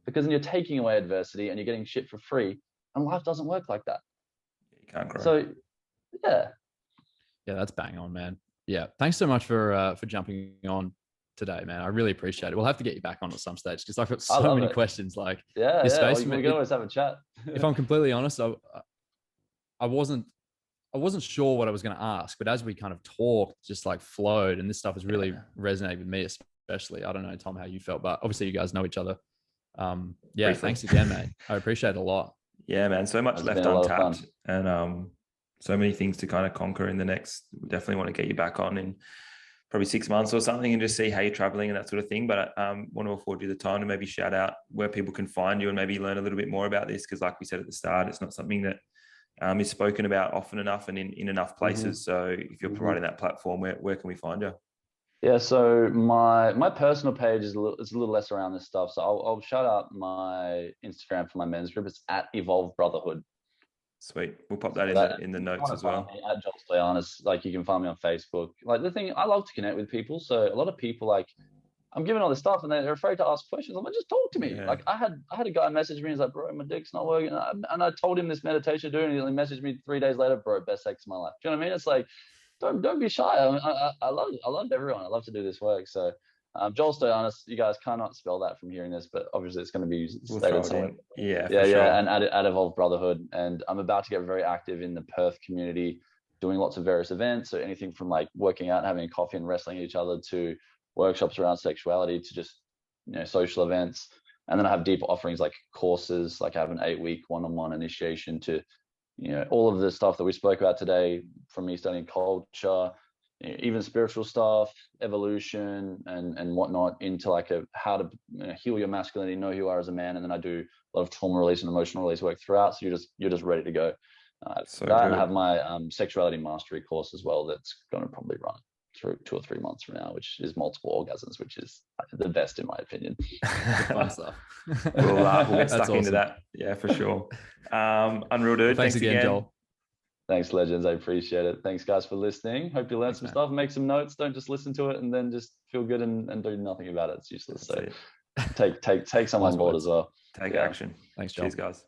because then you're taking away adversity and you're getting shit for free. And life doesn't work like that. You can't grow. So, yeah. Yeah, that's bang on, man. Yeah. Thanks so much for jumping on today, man. I really appreciate it. We'll have to get you back on at some stage, because I've got so many questions. Like, we can always have a chat. If I'm completely honest, I wasn't I wasn't sure what I was going to ask, but as we kind of talked, just like flowed, and this stuff has really resonated with me, especially. I don't know, Tom, how you felt, but obviously you guys know each other. Yeah, Briefly. thanks again, mate. I appreciate it a lot. Yeah, man. So much left untapped, and so many things to kind of conquer in the next. Definitely want to get you back on in probably 6 months or something, and just see how you're traveling and that sort of thing. But I want to afford you the time to maybe shout out where people can find you and maybe learn a little bit more about this, because like we said at the start, it's not something that is spoken about often enough and in enough places. So if you're providing that platform, where can we find you? Yeah, so my personal page is a little less around this stuff. So I'll shout out my Instagram for my men's group. It's at Evolve Brotherhood. Sweet. We'll pop that in the notes as well. At Joel Stoianis, like you can find me on Facebook. Like the thing, I love to connect with people. So a lot of people, like, I'm giving all this stuff and they're afraid to ask questions. I'm like, just talk to me. Yeah. Like I had a guy message me. He's like, bro, my dick's not working. And I told him this meditation to do, and he messaged me 3 days later, bro, best sex of my life. Do you know what I mean? It's like, don't be shy. I love everyone. I love to do this work. So Joel Stoianis, you guys cannot spell that from hearing this, but obviously it's going to be stated somewhere. Yeah, sure. And at Evolve Brotherhood. And I'm about to get very active in the Perth community, doing lots of various events. So anything from like working out, having a coffee and wrestling each other, to workshops around sexuality, to just, you know, social events. And then I have deeper offerings like courses, like I have an 8-week one-on-one initiation to, you know, all of the stuff that we spoke about today, from me studying culture, even spiritual stuff, evolution and whatnot, into like how to, you know, heal your masculinity, know who you are as a man. And then I do a lot of trauma release and emotional release work throughout. So you're just ready to go. And I have my sexuality mastery course as well. That's going to probably run through 2 or 3 months from now, which is multiple orgasms, which is the best in my opinion. Fun stuff. We'll get stuck into that. Yeah, for sure. Unreal, dude. Well, thanks again, Joel. Thanks, legends. I appreciate it. Thanks, guys, for listening. Hope you learned some stuff. Make some notes. Don't just listen to it and then just feel good and do nothing about it. It's useless. So take some on board as well. Take action. Thanks, Joel. Cheers, guys.